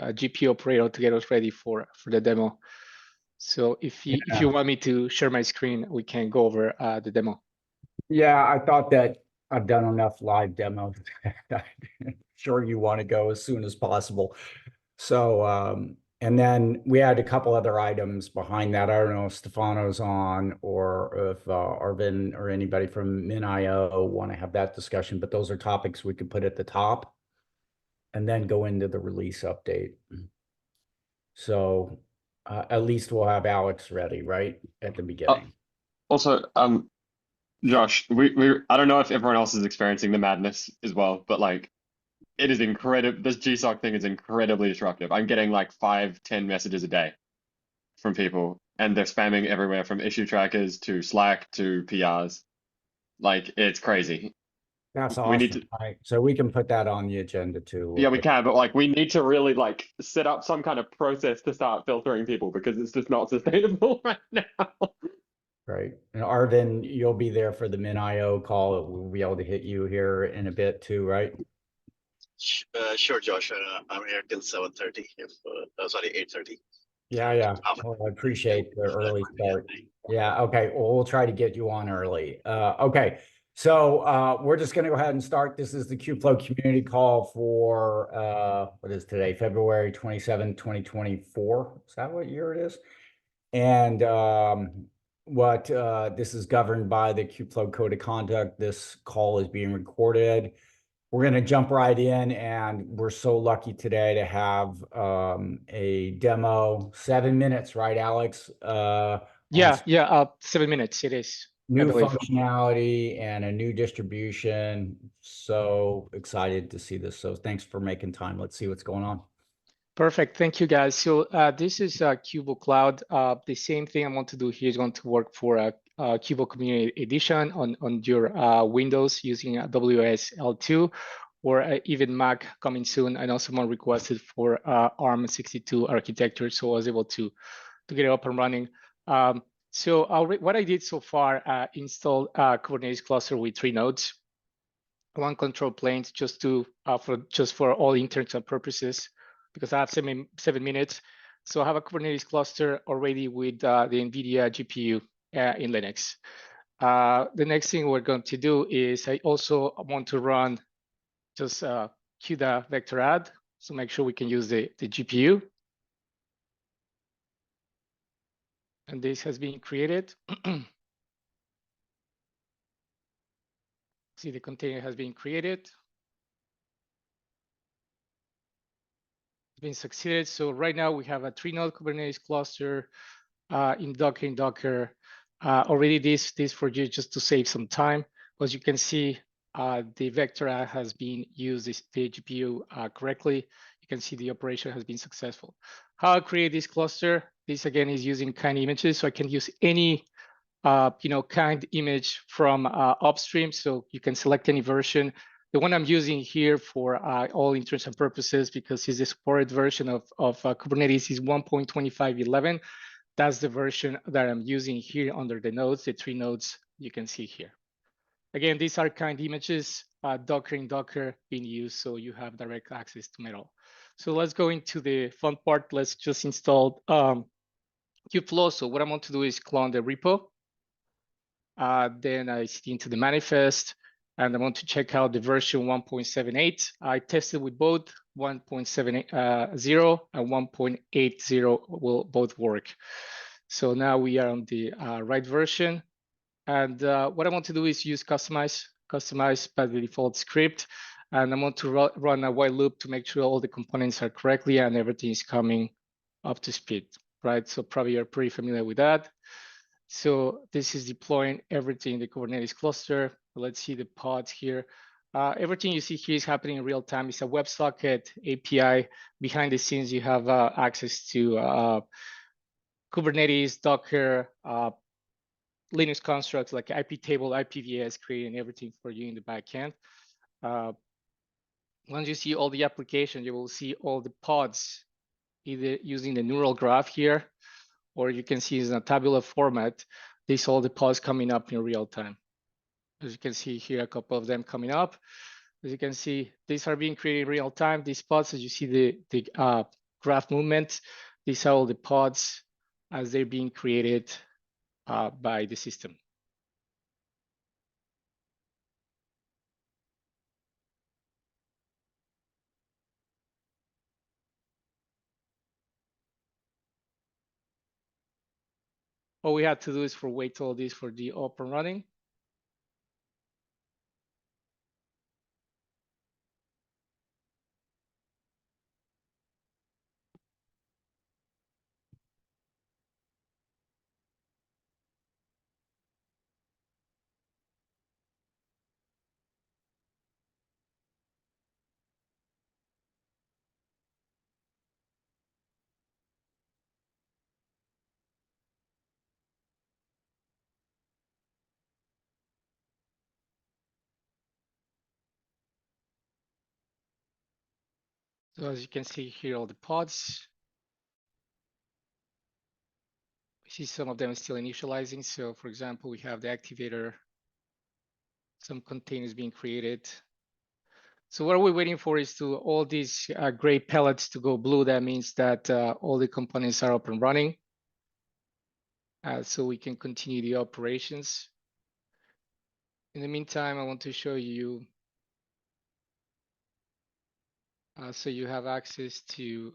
GPU operator to get us ready for the demo. So if you want me to share my screen, we can go over the demo. Yeah, I thought that I've done enough live demos. I'm sure you want to go as soon as possible. So, and then we had a couple other items behind that. I don't know if Stefano's on or if Arvin or anybody from MinIO want to have that discussion, but those are topics we could put at the top and then go into the release update. So at least we'll have Alex ready, right, at the beginning. Also, Josh, I don't know if everyone else is experiencing the madness as well, but like it is incredible. This GSOC thing is incredibly disruptive. I'm getting like 5-10 messages a day from people, and they're spamming everywhere from issue trackers to Slack to PRs. Like it's crazy. That's awesome. We need to, right? So we can put that on the agenda too. yeah, we can, but like we need to really like set up some kind of process to start filtering people because it's just not sustainable right now. Right. And Arvin, you'll be there for the MinIO call. We'll be able to hit you here in a bit too, right? Sure, Josh. I'm here till 7:30. Sorry, 8:30. Yeah. Well, I appreciate the early start. Yeah. Okay. Well, we'll try to get you on early. Okay. So we're just going to go ahead and start. This is the Kubeflow community call for what is today? February 27, 2024. Is that what year it is? And this is governed by the Kubeflow Code of Conduct. This call is being recorded. We're going to jump right in, and we're so lucky today to have a demo. 7 minutes, right, Alex? Yeah, 7 minutes it is. New functionality and a new distribution. So excited to see this. So thanks for making time. Let's see what's going on. Perfect. Thank you, guys. So this is Kubo Cloud. The same thing I want to do here is going to work for Kubo Community Edition on your Windows using WS L2 or even Mac coming soon. I know someone requested for ARM62 architecture, so I was able to get it up and running. So what I did so far, installed Kubernetes cluster with 3 nodes, 1 control plane just for all intents and purposes, because I have 7 minutes. So I have a Kubernetes cluster already with the NVIDIA GPU in Linux. The next thing we're going to do is I also want to run just CUDA vector add, so make sure we can use the GPU. And this has been created. See, the container has been created. It's been succeeded. So right now we have a 3-node Kubernetes cluster in Docker. Already this for you just to save some time. As you can see, the vector has been used, the GPU correctly. You can see the operation has been successful. How I create this cluster? This again is using kind images, so I can use any kind image from upstream. So you can select any version. The one I'm using here for all intents and purposes, because it's a supported version of Kubernetes, is 1.25.11. That's the version that I'm using here under the nodes, the 3 nodes you can see here. Again, these are kind images, Docker in Docker being used, so you have direct access to Metal. So let's go into the fun part. Let's just install Kubeflow. So what I want to do is clone the repo. Then I see into the manifest, and I want to check out the version 1.78. I tested with both 1.70 and 1.80 will both work. So now we are on the right version. And what I want to do is use customize by the default script. And I want to run a while loop to make sure all the components are correctly and everything is coming up to speed, right? So probably you're pretty familiar with that. So this is deploying everything in the Kubernetes cluster. Let's see the pods here. Everything you see here is happening in real time. It's a WebSocket API. Behind the scenes, you have access to Kubernetes, Docker, Linux constructs like iptable, IPVS, creating everything for you in the backend. Once you see all the application, you will see all the pods, either using the neural graph here, or you can see in a tabular format, these all the pods coming up in real time. As you can see here, a couple of them coming up. As you can see, these are being created in real time. These pods, as you see the graph movement. These are all the pods as they're being created by the system. All we have to do is wait all this for the up and running. So as you can see here, all the pods. We see some of them still initializing. So for example, we have the activator, some containers being created. So what we're waiting for is to all these gray pellets to go blue. That means that all the components are up and running. So we can continue the operations. In the meantime, I want to show you, so you have access to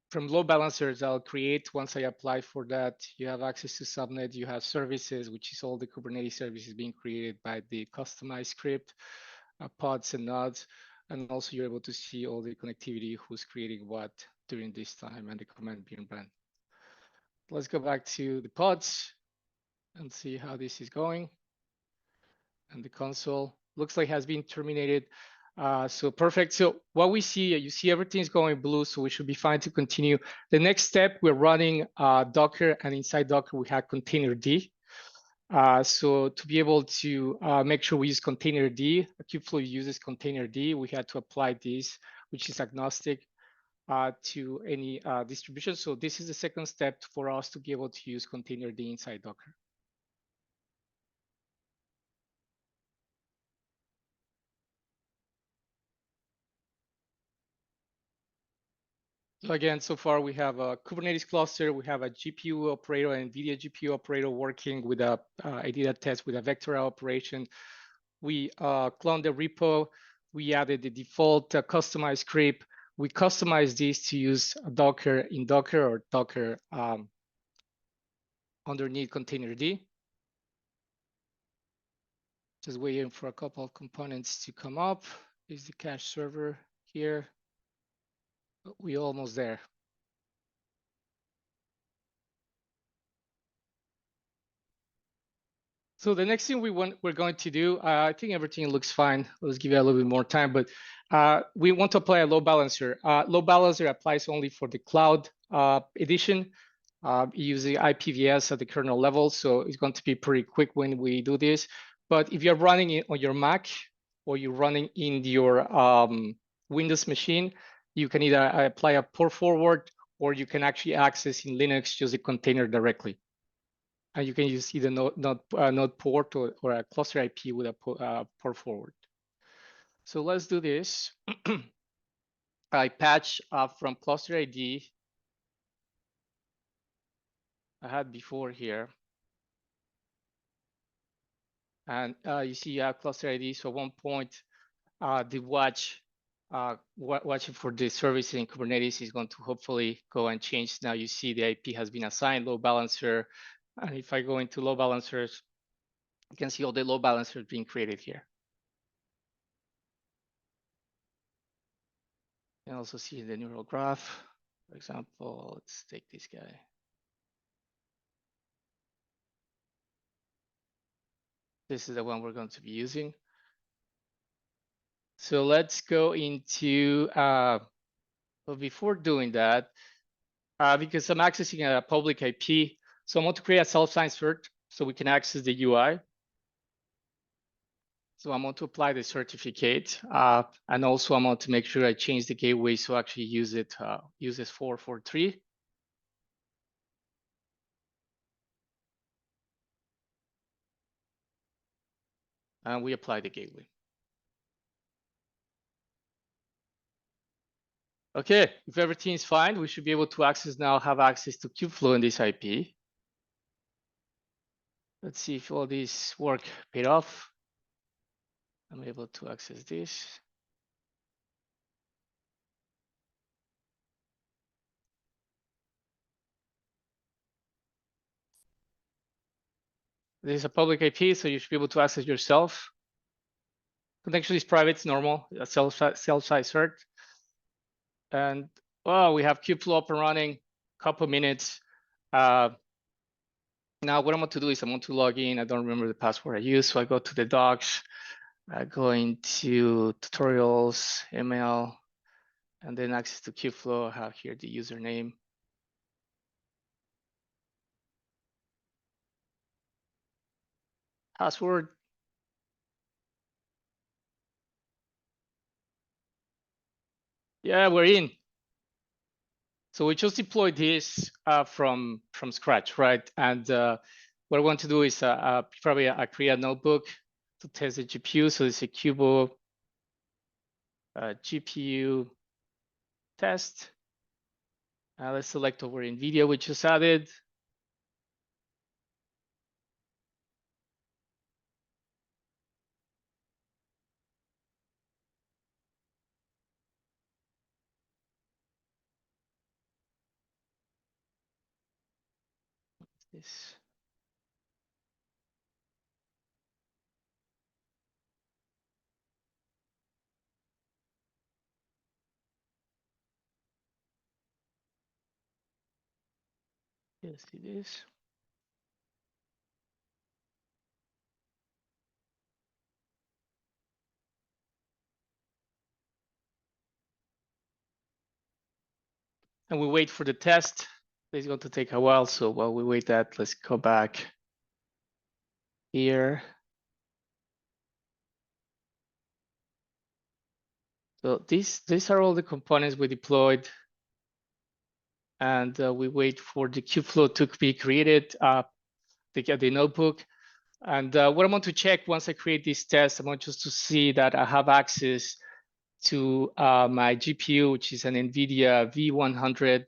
from load balancers I'll create. Once I apply for that, you have access to subnet, you have services, which is all the Kubernetes services being created by the customized script, pods and nodes. And also you're able to see all the connectivity, who's creating what during this time and the command being run. Let's go back to the pods and see how this is going. And the console looks like has been terminated. So perfect. So what we see, you see everything's going blue, so we should be fine to continue. The next step, we're running Docker, and inside Docker, we have containerd. So to be able to make sure we use containerd, Kubeflow uses containerd, we had to apply this, which is agnostic to any distribution. So this is the second step for us to be able to use containerd inside Docker. So again, so far we have a Kubernetes cluster, we have a GPU operator, NVIDIA GPU operator working with a, I did a test with a vector operation. We cloned the repo, we added the default customized script. We customized this to use Docker in Docker or Docker underneath containerd. Just waiting for a couple of components to come up. Is the cache server here? We're almost there. So the next thing we're going to do, I think everything looks fine. Let's give it a little bit more time, but we want to apply a load balancer. Load balancer applies only for the cloud edition. Using IPVS at the kernel level, so it's going to be pretty quick when we do this. But if you're running it on your Mac or you're running in your Windows machine, you can either apply a port forward or you can actually access in Linux just a container directly. And you can use either node port or a cluster IP with a port forward. So let's do this. I patch from cluster ID I had before here. And you see cluster ID. So at one point, the watching for the service in Kubernetes is going to hopefully go and change. Now you see the IP has been assigned load balancer. And if I go into load balancers, you can see all the load balancers being created here. You can also see the neural graph. For example, let's take this guy. This is the one we're going to be using. So let's go into, but before doing that, because I'm accessing a public IP, so I want to create a self-signed cert so we can access the UI. So I'm going to apply the certificate, and also I'm going to make sure I change the gateway so I actually use it, uses 443. and we apply the gateway. Okay, if everything is fine, we should be able to have access to Kubeflow in this IP. Let's see if all this work paid off. I'm able to access this. This is a public IP, so you should be able to access yourself. Connection is private, it's normal, a self-site cert. And oh, we have Kubeflow up and running, couple minutes. Now what I'm going to do is I'm going to log in. I don't remember the password I used, so I go to the docs. I go into tutorials, email, and then access to Kubeflow. I have here the username. Password. Yeah, we're in. So we just deployed this from scratch, right? And what I want to do is probably create a notebook to test the GPU. So it's a Kubo GPU test. Let's select over NVIDIA, we just added. This. Yes, it is. And we wait for the test. It's going to take a while. So while we wait that, let's go back here. So these are all the components we deployed. And we wait for the Kubeflow to be created, the notebook. And what I want to check once I create this test, I want just to see that I have access to my GPU, which is an NVIDIA V100.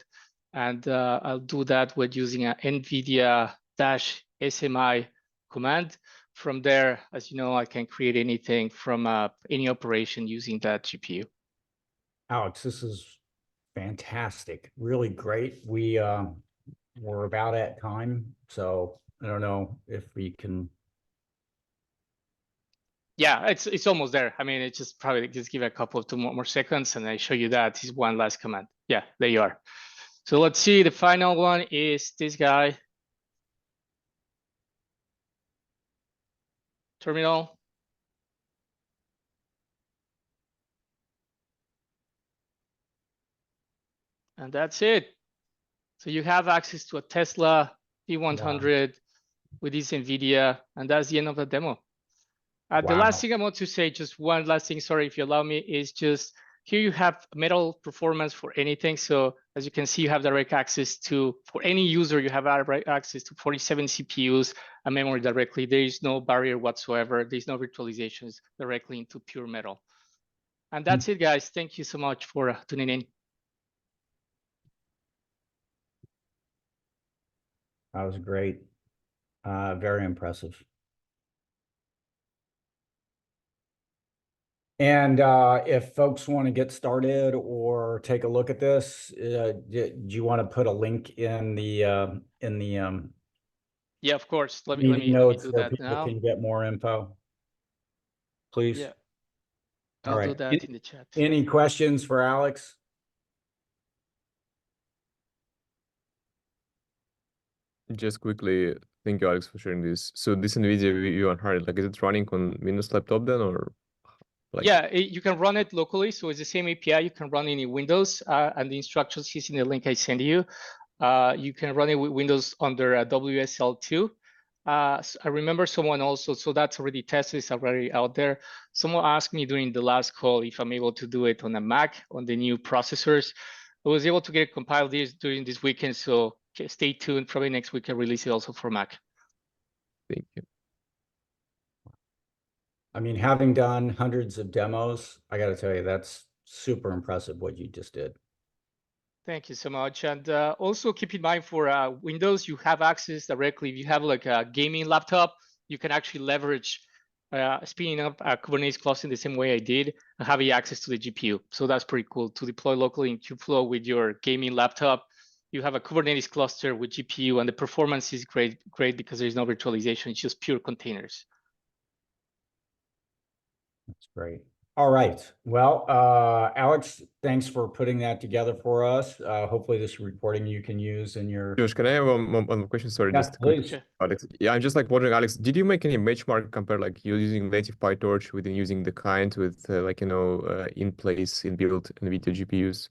And I'll do that with using an NVIDIA-SMI command. From there, as you know, I can create anything from any operation using that GPU. Alex, this is fantastic, really great. We're about at time, so I don't know if we can. Yeah, it's almost there. I mean, it's just probably just give it a couple of two more seconds and I show you that is one last command. Yeah, there you are. So let's see, the final one is this guy. Terminal. And that's it. So you have access to a Tesla P100 with this NVIDIA, and that's the end of the demo. The last thing I want to say, just one last thing, sorry if you allow me, is just here you have metal performance for anything. So as you can see, you have direct access to, for any user, you have direct access to 47 CPUs and memory directly. There is no barrier whatsoever. There's no virtualizations directly into pure metal. And that's it, guys. Thank you so much for tuning in. That was great. Very impressive. And if folks want to get started or take a look at this, do you want to put a link in the Yeah, of course. Let me notes do so that people now. can get more info? Please. Yeah, All I'll right. do that in the chat. Any questions for Alex? Just quickly, thank you, Alex, for sharing this. So this NVIDIA V100, like, is it running on Windows laptop then, or? Like... Yeah, you can run it locally. So it's the same API. You can run it in Windows, and the instructions is in the link I send you. You can run it with Windows under WSL2. So I remember someone also, so that's already tested, it's already out there. Someone asked me during the last call if I'm able to do it on a Mac, on the new processors. I was able to get compiled this during this weekend, so stay tuned. Probably next week I'll release it also for Mac. Thank you. I mean, having done hundreds of demos, I gotta tell you, that's super impressive what you just did. Thank you so much. And also keep in mind for Windows, you have access directly. If you have like a gaming laptop, you can actually leverage spinning up a Kubernetes cluster in the same way I did and having access to the GPU. So that's pretty cool to deploy locally in Kubeflow with your gaming laptop. You have a Kubernetes cluster with GPU and the performance is great because there's no virtualization. It's just pure containers. That's great. All right. Well, Alex, thanks for putting that together for us. Hopefully this recording you can use in your. Josh, can I have one more question? Sorry, Yes, just quick, please. Sure. Alex. Yeah, I'm just like wondering, Alex, did you make any benchmark compare like you using native PyTorch with using the client with like, in place, inbuilt NVIDIA GPUs?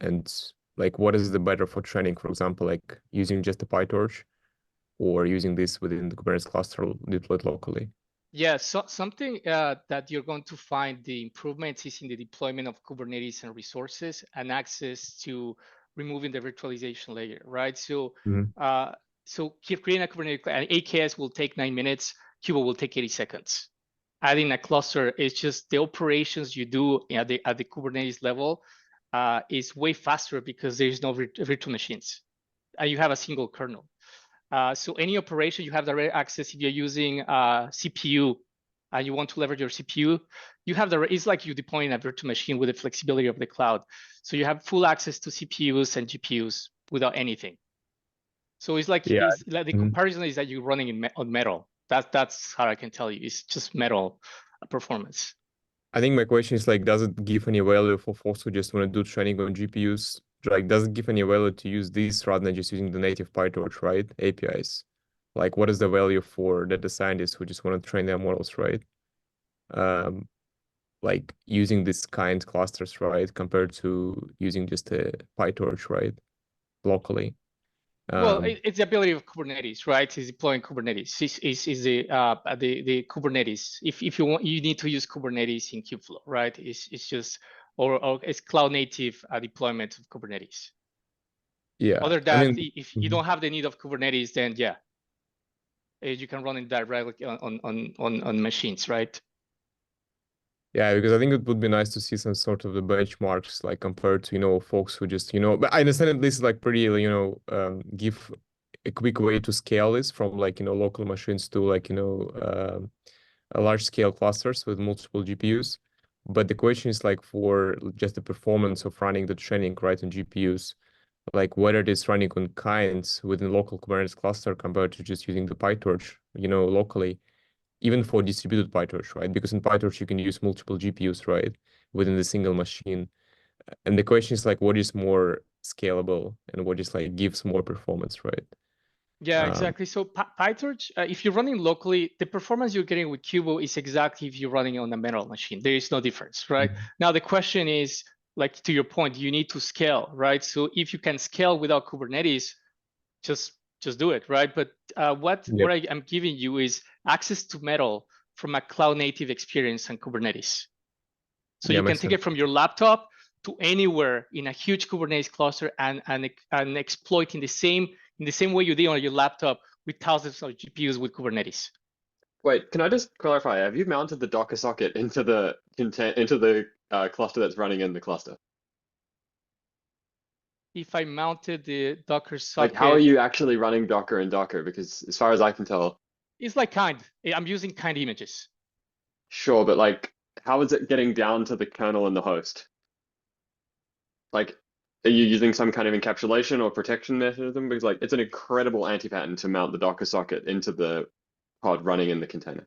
And like, what is the better for training, for example, like using just the PyTorch or using this within the Kubernetes cluster deployed locally? Yeah, so something that you're going to find the improvements is in the deployment of Kubernetes and resources and access to removing the virtualization layer, right? So, Mhm. creating a Kubernetes, an AKS will take 9 minutes, Kubo will take 80 seconds. Adding a cluster is just the operations you do at the Kubernetes level is way faster because there's no virtual machines. You have a single kernel. So any operation you have direct access. If you're using CPU and you want to leverage your CPU, you have it's like you deploying a virtual machine with the flexibility of the cloud. So you have full access to CPUs and GPUs without anything. So it's like Yeah. the Mhm. comparison is that you're running on metal. That's how I can tell you. It's just metal performance. I think my question is like, does it give any value for folks who just want to do training on GPUs? Like, does it give any value to use this rather than just using the native PyTorch, right? APIs. Like, what is the value for data scientists who just want to train their models, right? Like using this kind clusters, right, compared to using just a PyTorch, right, locally. Well, it's the ability of Kubernetes, right? Is deploying Kubernetes. Is the Kubernetes. If you want, you need to use Kubernetes in Kubeflow, right? It's just or it's cloud native deployment of Kubernetes. Yeah, Other I than mean, if you don't have the need of Kubernetes, then yeah, you can run it directly on machines, right? yeah, because I think it would be nice to see some sort of the benchmarks, like compared to, folks who just, but I understand that this is like pretty, give a quick way to scale this from like, local machines to like, a large scale clusters with multiple GPUs. But the question is like for just the performance of running the training, right, on GPUs, like whether it is running on kinds within local Kubernetes cluster compared to just using the PyTorch, locally, even for distributed PyTorch, right? Because in PyTorch, you can use multiple GPUs, right, within the single machine. And the question is like, what is more scalable and what is like gives more performance, right? Yeah, exactly. So PyTorch, if you're running locally, the performance you're getting with Kubo is exactly if you're running on a metal machine. There is no difference, right? Now the question is, like to your point, you need to scale, right? So if you can scale without Kubernetes, just do it, right? But what I'm giving you is access to metal from a cloud native experience on Kubernetes. So you can take it from your laptop to anywhere in a huge Kubernetes cluster and exploit in the same way you did on your laptop with thousands of GPUs with Kubernetes. Wait, can I just clarify? Have you mounted the Docker socket into the cluster that's running in the cluster? If I mounted the Docker Like, socket, how are you actually running Docker in Docker? Because as far as I can tell, it's like kind. I'm using kind images. sure, but like, how is it getting down to the kernel and the host? Like, are you using some kind of encapsulation or protection mechanism? Because like, it's an incredible anti-pattern to mount the Docker socket into the pod running in the container.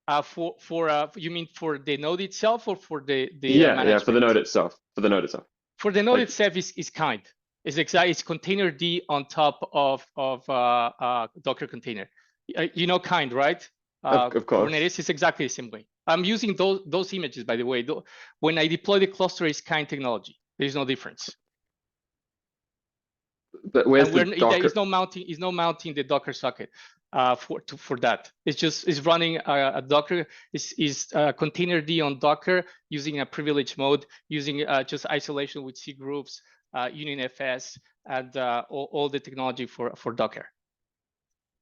You mean for the node itself or for the Yeah, for the management? node itself. For the node itself. For the node Like, itself is kind. It's container D on top of Docker container. Kind, right? of course. Kubernetes is exactly the same way. I'm using those images, by the way. When I deploy the cluster, it's kind technology. There's no difference. But where's And the Docker? it's no mounting the Docker socket for that. It's running a Docker is container D on Docker using a privilege mode, using just isolation with C groups, Union FS, and all the technology for Docker.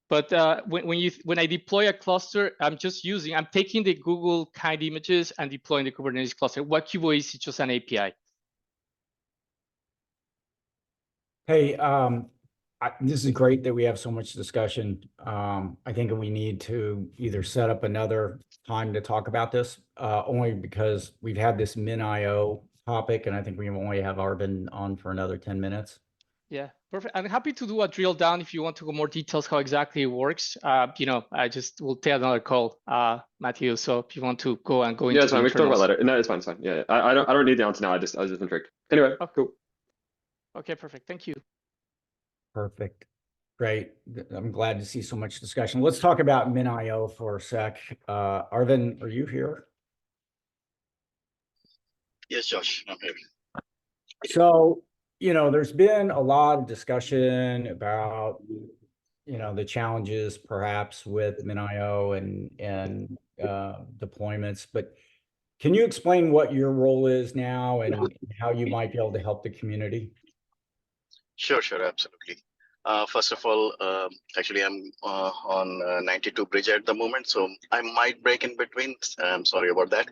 But when I deploy a cluster, I'm taking the Google kind images and deploying the Kubernetes cluster. What Kubo is just an API. Hey, this is great that we have so much discussion. I think we need to either set up another time to talk about this, only because we've had this MinIO topic, and I think we only have Arvin on for another 10 minutes. Yeah, perfect. I'm happy to do a drill down if you want to go more details how exactly it works. I just will take another call, Matthew. So if you want to go into Yeah, it's fine. the We can talk about internals. it later. No, it's fine. It's fine. Yeah, I don't need the answer now. I was just intrigued. Anyway, Oh. cool. Okay, perfect. Thank you. Perfect. Great. I'm glad to see so much discussion. Let's talk about MinIO for a sec. Arvin, are you here? Yes, Josh, I'm here. So, there's been a lot of discussion about, the challenges perhaps with MinIO and deployments, but can you explain what your role is now and how you might be able to help the community? Sure, absolutely. First of all, actually, I'm on 92 bridge at the moment, so I might break in between. I'm sorry about that.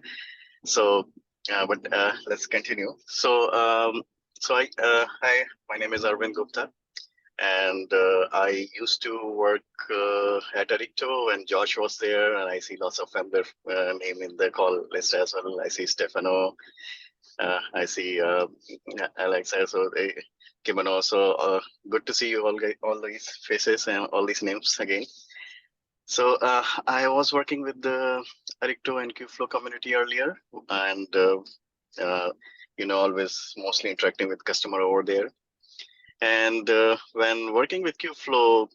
So, but let's continue. Hi, my name is Arvind Gupta, and I used to work at Aricto, and Josh was there, and I see lots of familiar name in the call list as well. I see Stefano, I see Alexa, Kimano. So good to see you all these faces and all these names again. So I was working with the Aricto and Kubeflow community earlier, and always mostly interacting with customer over there. And when working with Kubeflow,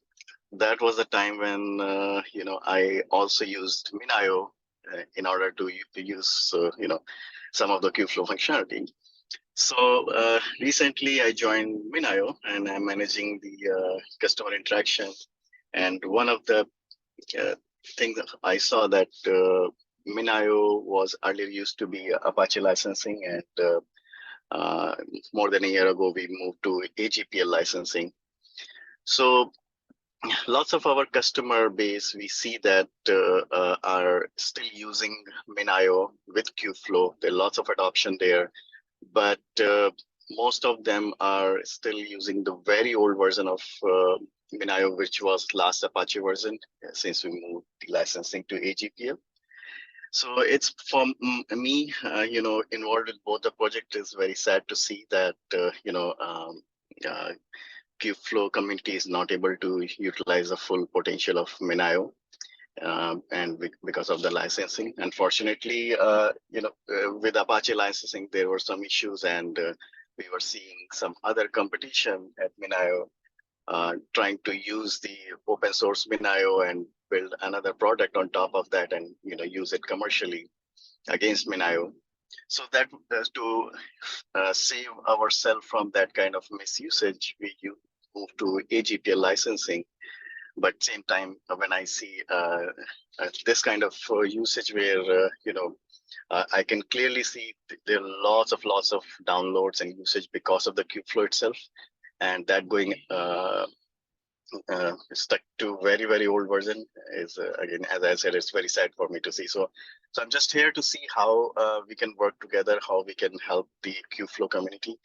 that was the time when I also used MinIO in order to use some of the Kubeflow functionality. So recently I joined MinIO, and I'm managing the customer interaction. And one of the things that I saw that MinIO was earlier used to be Apache licensing, and more than a year ago we moved to AGPL licensing. So lots of our customer base, we see that are still using MinIO with Kubeflow. There are lots of adoption there, but most of them are still using the very old version of MinIO, which was last Apache version, since we moved the licensing to AGPL. So it's for me, involved in both the project, is very sad to see that, Kubeflow community is not able to utilize the full potential of MinIO, and because of the licensing. Unfortunately, with Apache licensing, there were some issues, and we were seeing some other competition at MinIO trying to use the open source MinIO and build another product on top of that, and use it commercially against MinIO. So that to save ourselves from that kind of misusage, we move to AGPL licensing. But same time, when I see this kind of usage where I can clearly see there are lots of downloads and usage because of the Kubeflow itself, and that going stuck to very old version is again, as I said, it's very sad for me to see. So I'm just here to see how we can work together, how we can help the Kubeflow community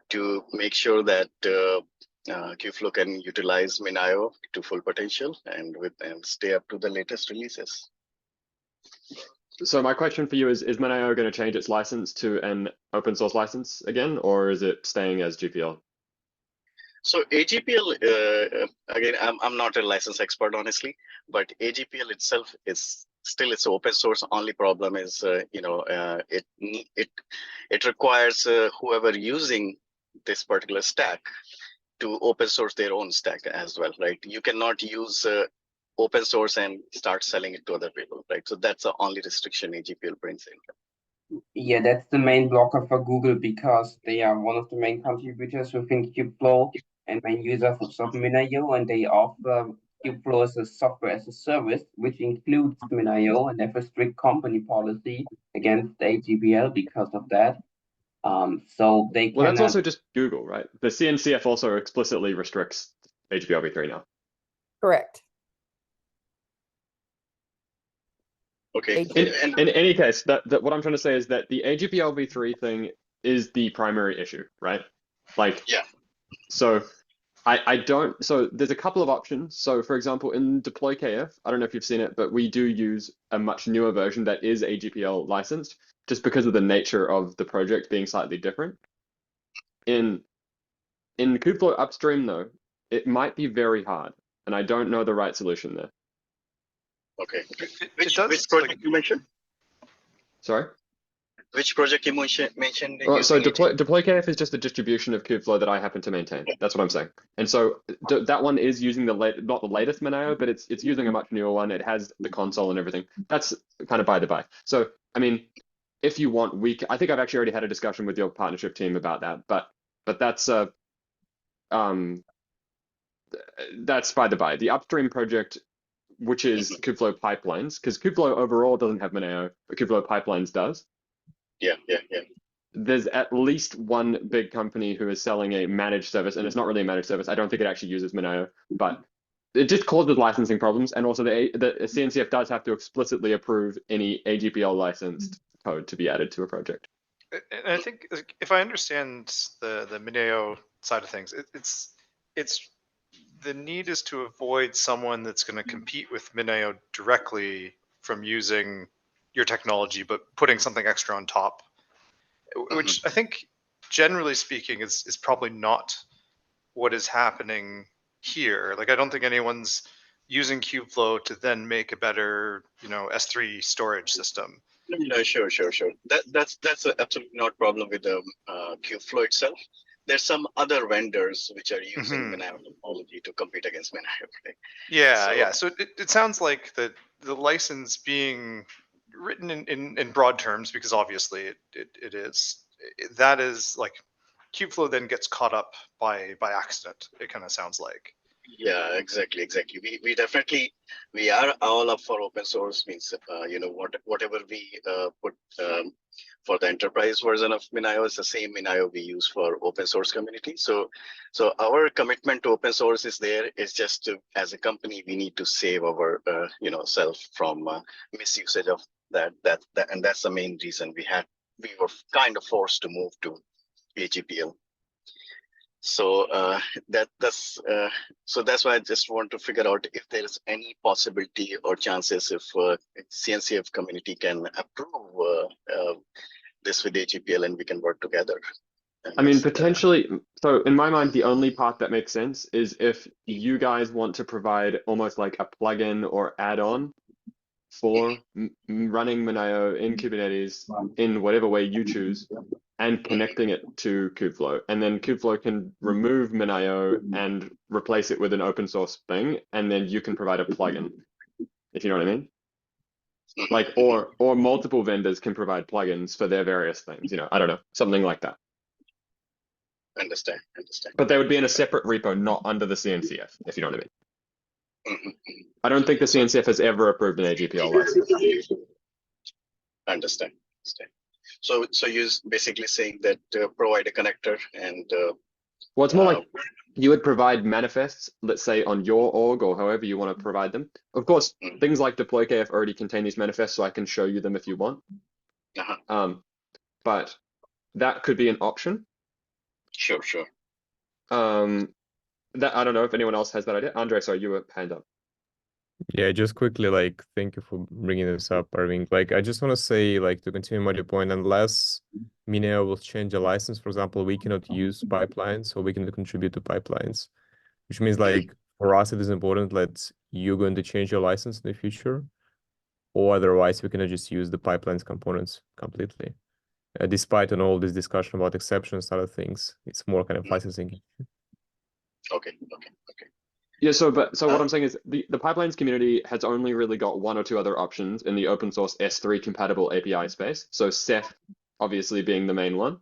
to make sure that Kubeflow can utilize MinIO to full potential and stay up to the latest releases. So my question for you is MinIO going to change its license to an open source license again, or is it staying as GPL? So AGPL, again, I'm not a license expert, honestly, but AGPL itself is still it's open source. Only problem is, it requires whoever using this particular stack to open source their own stack as well, right? You cannot use open source and start selling it to other people, right? So that's the only restriction AGPL brings in. Yeah, that's the main blocker for Google, because they are one of the main contributors within Kubeflow and main users of MinIO, and they offer Kubeflow as a software as a service, which includes MinIO, and have a strict company policy against AGPL because of that. So they Well, that's cannot... also just Google, right? The CNCF also explicitly restricts HPLv3 now. Correct. Okay. In any case, that what I'm trying to say is that the AGPL v3 thing is the primary issue, right? Like, Yeah. So I don't, so there's a couple of options. So for example, in deploy KF, I don't know if you've seen it, but we do use a much newer version that is AGPL licensed just because of the nature of the project being slightly different. In Kubeflow upstream though, it might be very hard, and I don't know the right solution there. Okay. It Which project you mentioned? Sorry? Which project you mentioned? Well, so using deploy KF is just a distribution of Kubeflow that I happen to maintain. That's what I'm saying. And so that one is using not the latest Monero, but it's using a much newer one. It has the console and everything. That's kind of by the by. So I mean, if you want, I think I've actually already had a discussion with your partnership team about that. But that's that's by the by. The upstream project, which is Kubeflow pipelines, because Kubeflow overall doesn't have Monero, but Kubeflow pipelines does. Yeah. There's at least one big company who is selling a managed service, and it's not really a managed service. I don't think it actually uses Monero, but it just causes licensing problems. And also the CNCF does have to explicitly approve any AGPL licensed code to be added to a project. And I think if I understand the Mineo side of things, it's the need is to avoid someone that's going to compete with Mineo directly from using your technology, but putting something extra on top, which I think generally speaking is probably not what is happening here. Like, I don't think anyone's using Kubeflow to then make a better, S3 storage system. No, sure. That's absolutely not problem with the Kubeflow itself. There's some other vendors which are using Monero technology to compete against Monero. Right? Yeah. So it sounds like the license being written in broad terms, because obviously it is. That is like Kubeflow then gets caught up by accident. It kind of sounds like. Yeah, exactly. We definitely, we are all up for open source. Means whatever we put for the enterprise version of Minio is the same Minio we use for open source community. So our commitment to open source is there. It's just as a company we need to save our self from misusage of that, and that's the main reason we were kind of forced to move to AGPL. So that's why I just want to figure out if there is any possibility or chances if CNCF community can approve this with AGPL and we can work together. I mean, potentially. So in my mind, the only part that makes sense is if you guys want to provide almost like a plugin or add-on for running Monero in Kubernetes in whatever way you choose, and connecting it to Kubeflow. And then Kubeflow can remove Monero and replace it with an open source thing, and then you can provide a plugin, if you know what I mean. Like, or multiple vendors can provide plugins for their various things, I don't know, something like that. Understand. But they would be in a separate repo, not under the CNCF, if you know what I mean. I don't think the CNCF has ever approved an AGPL license. Understand. So you're basically saying that provide a connector and well, it's more like you would provide manifests, let's say on your org or however you want to provide them. Of course, things like deploy KF already contain these manifests, so I can show you them if you want. But that could be an option. Sure. That I don't know if anyone else has that idea. Andre, sorry, you were hand up. Yeah, just quickly, thank you for bringing this up, Irving. I just want to say, to continue on your point, unless Mineo will change the license, for example, we cannot use pipelines, or we cannot contribute to pipelines, which means, for us, it is important that you're going to change your license in the future, or otherwise we cannot just use the pipelines components completely. Despite on all this discussion about exceptions, other things, it's more kind of licensing. Okay. Yeah, so what I'm saying is the pipelines community has only really got one or two other options in the open source S3 compatible API space. So Ceph obviously being the main one.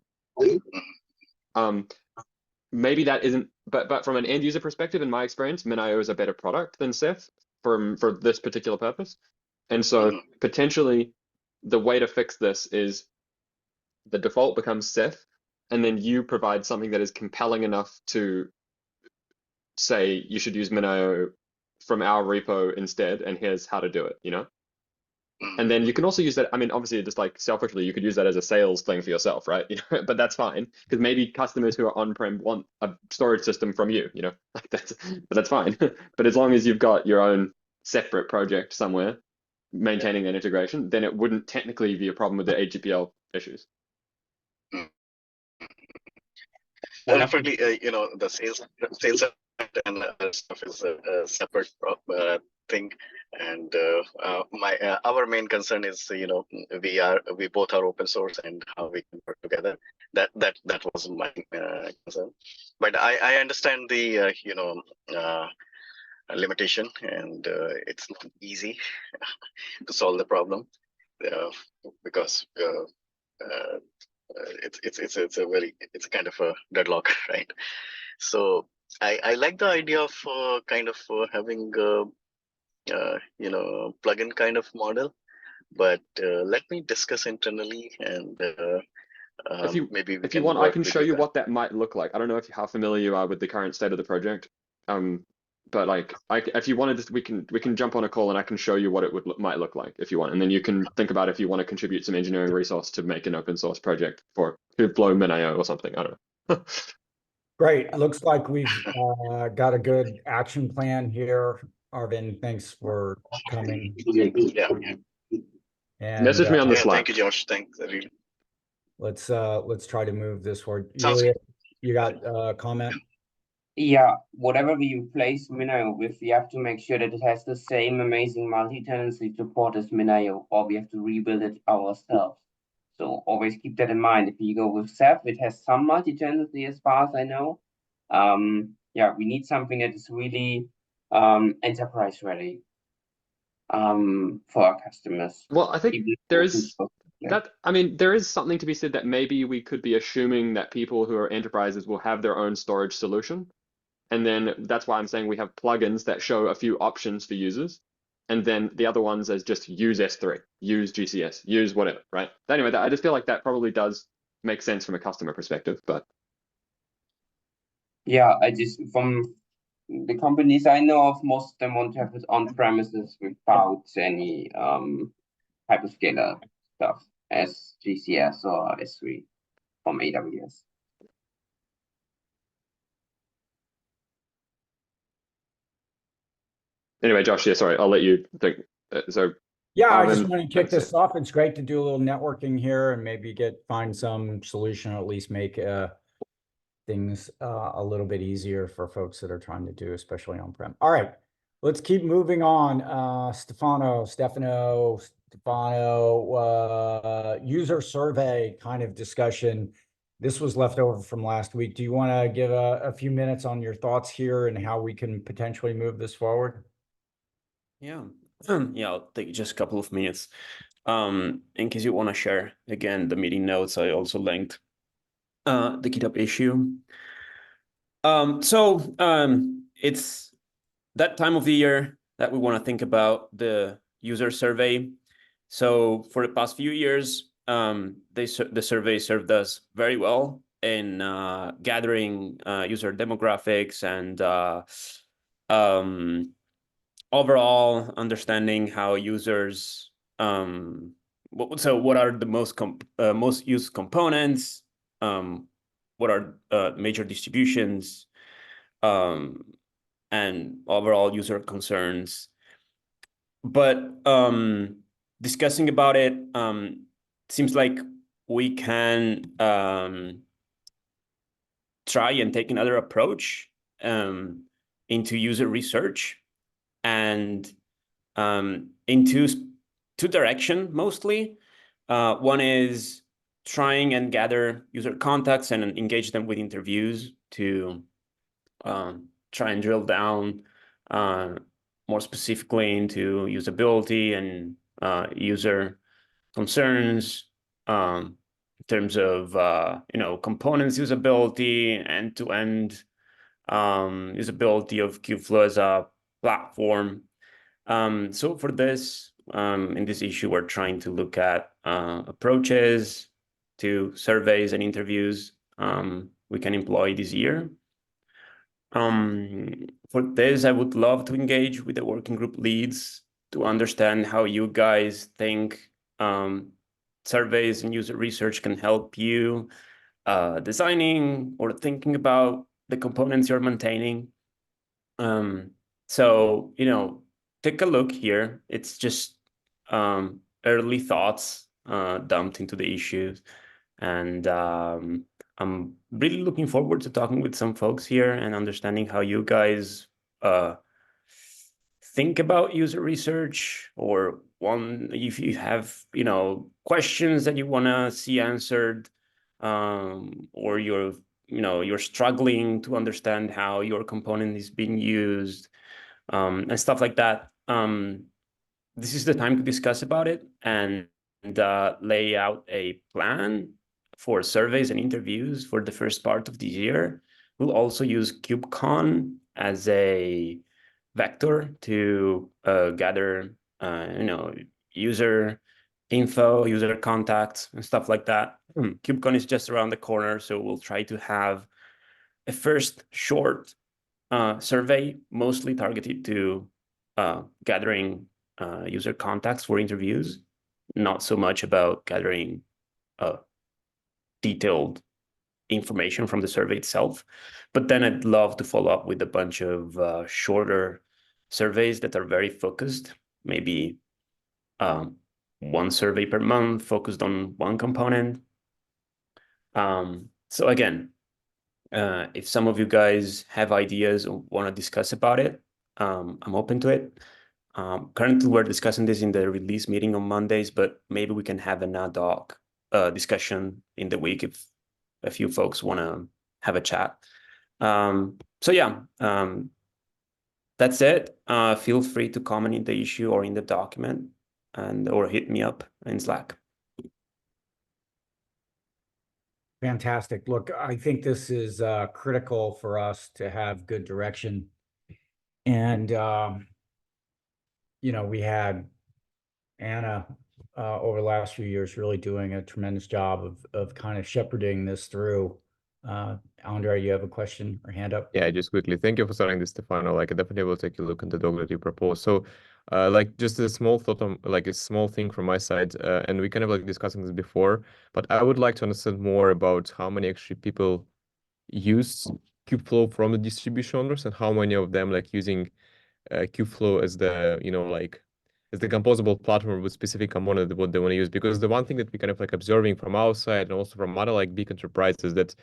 Maybe that isn't, but from an end user perspective, in my experience, Monero is a better product than Ceph for this particular purpose. And so potentially the way to fix this is the default becomes Ceph, and then you provide something that is compelling enough to say you should use Monero from our repo instead, and here's how to do it, And then you can also use that. I mean, obviously, just like selfishly, you could use that as a sales thing for yourself, right? You know, but that's fine because maybe customers who are on-prem want a storage system from you. You know, like but that's fine. But as long as you've got your own separate project somewhere maintaining that integration, then it wouldn't technically be a problem with the AGPL issues. Definitely, the sales and stuff is a separate thing, and our main concern is we both are open source and how we can work together. That was my concern, but I understand the limitation, and it's not easy to solve the problem because it's a kind of a deadlock, right? So I like the idea of kind of having plugin kind of model, but let me discuss internally, and maybe we if you can want, I work can with show you guys. what that might look like. I don't know how familiar you are with the current state of the project. But like, if you wanted, we can jump on a call and I can show you what it might look like if you want, and then you can think about if you want to contribute some engineering resource to make an open source project for Kubeflow MinIO or something. I don't know. Great. Looks like we've got a good action plan here. Arvin, thanks for coming. Yeah. And Message me on the Yeah, Slack. thank you, Josh. Thanks. Really. let's try to move this forward. Sounds Yulia, you got a comment? Yeah, whatever we replace MinIO with, we have to make sure that it has the same amazing multi-tenancy support as MinIO, or we have to rebuild it ourselves. So always keep that in mind. If you go with Ceph, it has some multi-tenancy as far as I know. Yeah, we need something that is really enterprise ready for our customers. Well, I think Even there open is source. I mean, there is something to be said that maybe we could be assuming that people who are enterprises will have their own storage solution. And then that's why I'm saying we have plugins that show a few options for users. And then the other ones as just use S3, use GCS, use whatever, right? Anyway, I just feel like that probably does make sense from a customer perspective, but Yeah, from the companies I know of, most of them want to have it on premises without any hyperscaler stuff as GCS or S3 from AWS. anyway, Josh, yeah, sorry, I'll let you think. So Yeah, I just Arvin, want to kick thanks, this off. It's great to do a little networking here and maybe find some solution, or at least make things a little bit easier for folks that are trying to do, especially on-prem. All right, let's keep moving on. Stefano, user survey kind of discussion. This was left over from last week. Do you want to give a few minutes on your thoughts here and how we can potentially move this forward? Yeah. Yeah, I'll take just a couple of minutes. In case you want to share again the meeting notes, I also linked the GitHub issue. It's that time of the year that we want to think about the user survey. So for the past few years, the survey served us very well in gathering user demographics and overall understanding how users what are the most used components, what are major distributions, and overall user concerns. But discussing about it, seems like we can try and take another approach into user research, and into two directions mostly. One is trying and gather user contacts and engage them with interviews to try and drill down more specifically into usability and user concerns, in terms of components usability, end-to-end usability of Kubeflow as a platform. So for this, in this issue, we're trying to look at approaches to surveys and interviews we can employ this year. For this, I would love to engage with the working group leads to understand how you guys think surveys and user research can help you designing or thinking about the components you're maintaining. So, you know, take a look here. It's just early thoughts dumped into the issues. And I'm really looking forward to talking with some folks here and understanding how you guys think about user research, or if you have, you know, questions that you want to see answered, or you're struggling to understand how your component is being used, and stuff like that. This is the time to discuss about it and lay out a plan for surveys and interviews for the first part of the year. We'll also use KubeCon as a vector to gather, user info, user contacts, and stuff like that. KubeCon is just around the corner, so we'll try to have a first short survey, mostly targeted to gathering user contacts for interviews, not so much about gathering detailed information from the survey itself. But then I'd love to follow up with a bunch of shorter surveys that are very focused, maybe one survey per month focused on one component. So again, if some of you guys have ideas or want to discuss about it, I'm open to it. Currently, we're discussing this in the release meeting on Mondays, but maybe we can have an ad hoc discussion in the week if a few folks want to have a chat. So yeah, that's it. Feel free to comment in the issue or in the document, or hit me up in Slack. Fantastic. Look, I think this is critical for us to have good direction. And, you know, we had Anna over the last few years really doing a tremendous job of kind of shepherding this through. Andre, you have a question or hand up? Yeah, just quickly. Thank you for starting this, Stefano. Like, I definitely will take a look at the doc that you propose. So, like, just a small thought on, like, a small thing from my side, and we kind of like discussing this before, but I would like to understand more about how many actually people use Kubeflow from the distribution owners, and how many of them like using Kubeflow as the, you know, like, as the composable platform with specific component that what they want to use. Because the one thing that we kind of like observing from our side and also from other like big enterprises, that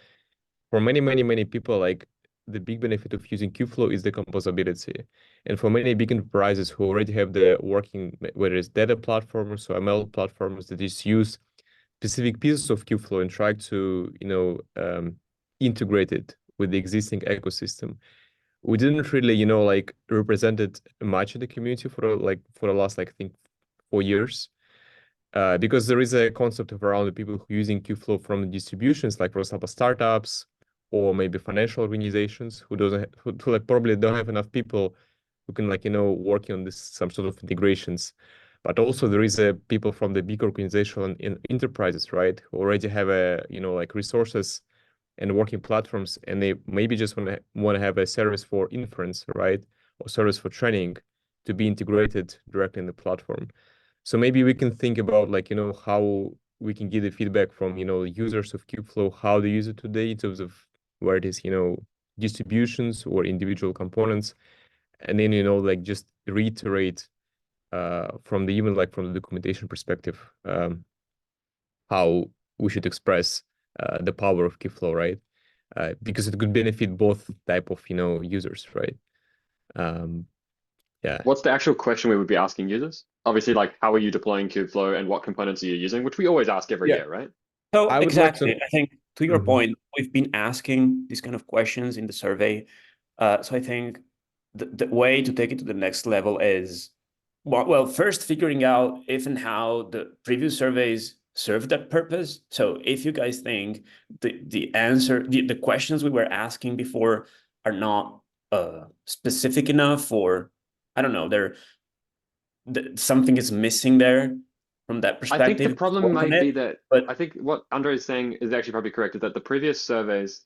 for many people, like, the big benefit of using Kubeflow is the composability. And for many big enterprises who already have the working, whether it's data platforms or ML platforms, that just use specific pieces of Kubeflow and try to, you know, integrate it with the existing ecosystem. We didn't really, you know, like, represent it much in the community for the last, like, I think 4 years. Because there is a concept of around the people who are using Kubeflow from the distributions, like, for example, startups or maybe financial organizations who like probably don't have enough people who can, like, you know, working on this some sort of integrations. But also there is a people from the big organization in enterprises, right, who already have a, you know, like, resources and working platforms, and they maybe just want to have a service for inference, right, or service for training to be integrated directly in the platform. So maybe we can think about, like, you know, how we can get the feedback from, you know, users of Kubeflow, how they use it today in terms of where it is, you know, distributions or individual components. And then, you know, like, just reiterate from the, even like from the documentation perspective, how we should express the power of Kubeflow, right? Because it could benefit both type of, you know, users, right? Yeah. What's the actual question we would be asking users? Obviously, like, how are you deploying Kubeflow and what components are you using, which we always ask every year, right? So I would like exactly, to- I think to your Mhm. point, we've been asking these kind of questions in the survey. So I think the way to take it to the next level is, well, first figuring out if and how the previous surveys serve that purpose. So if you guys think the questions we were asking before are not specific enough, or I don't know, something is missing there from that I perspective. think the problem work on might be it, that, but I think what Andre is saying is actually probably correct, is that the previous surveys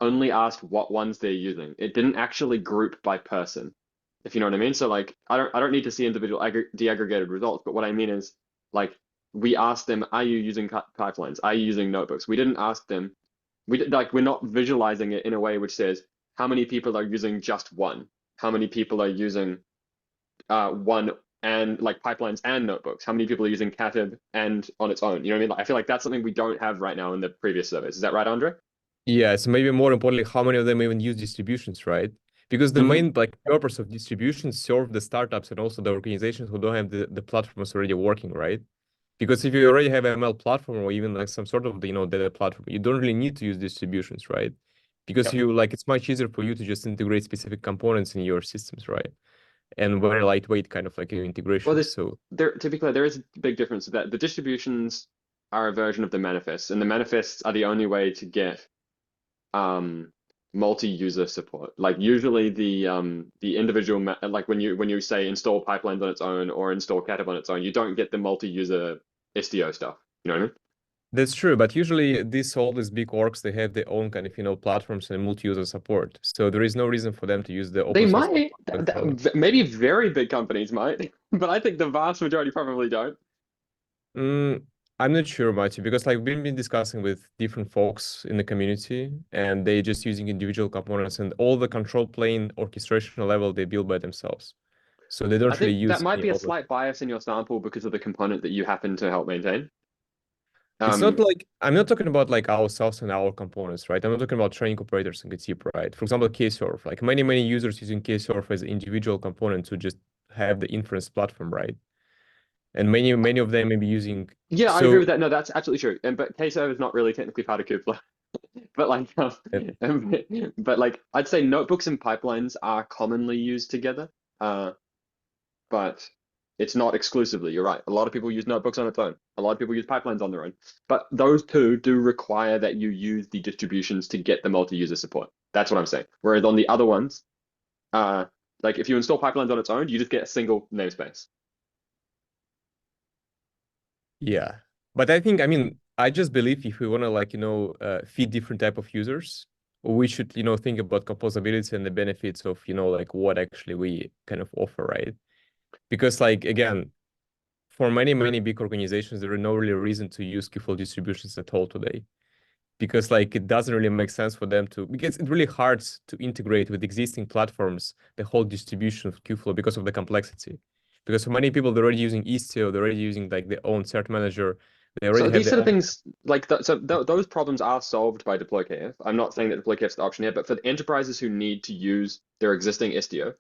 only asked what ones they're using. It didn't actually group by person. if you know what I mean. So like, I don't need to see individual deaggregated results, but what I mean is like, we asked them, are you using pipelines? Are you using notebooks? We didn't ask them, we're not visualizing it in a way which says how many people are using just one, how many people are using one and like pipelines and notebooks, how many people are using Katib and on its own. You know what I mean? Like, I feel like that's something we don't have right now in the previous surveys. Is that right, Andre? Yeah, so maybe more importantly, how many of them even use distributions, right? Because the main like purpose of distributions serve the startups and also the organizations who don't have the platforms already working, right? Because if you already have an ML platform or even like some sort of data platform, you don't really need to use distributions, right? Because Yep. it's much easier for you to just integrate specific components in your systems, right? And very lightweight kind of like integration. Well, So to be clear, there is a big difference that the distributions are a version of the manifests, and the manifests are the only way to get multi-user support. Like usually the individual like when you say install pipelines on its own or install Katib on its own, you don't get the multi-user SDO stuff. You know what I mean? that's true, but usually all these big orgs, they have their own kind of platforms and multi-user support. So there is no reason for them to use the They open source might, platform. maybe very big companies might, but I think the vast majority probably don't. I'm not sure, Matthew, because like we've been discussing with different folks in the community, and they just using individual components, and all the control plane orchestration level they build by themselves. So they don't I really think that use might any be a open. slight bias in your sample because of the component that you happen to help maintain. It's not like I'm not talking about like ourselves and our components, right? I'm not talking about training operators in Katib, right? For example, Kserve, like many users using Kserve as an individual component to just have the inference platform, right? And many of them may be using. Yeah, I So agree with that. No, that's absolutely true. And but Kserve is not really technically part of Kubeflow. But like, but like, I'd say notebooks and pipelines are commonly used together. But it's not exclusively. You're right. A lot of people use notebooks on its own. A lot of people use pipelines on their own. But those two do require that you use the distributions to get the multi-user support. That's what I'm saying. Whereas on the other ones, like if you install pipelines on its own, you just get a single namespace. yeah, but I mean, I just believe if we want to feed different type of users, we should think about composability and the benefits of like what actually we kind of offer, right? Because like again, for many big organizations, there are no really reason to use Kubeflow distributions at all today, because like it doesn't really make sense for them to, because it's really hard to integrate with existing platforms the whole distribution of Kubeflow because of the complexity. Because for many people, they're already using Istio, they're already using like their own cert manager. They already So have these their sort of own. things, like those problems are solved by DeployKF. I'm not saying that DeployKF is the option here, but for the enterprises who need to use their existing Istio,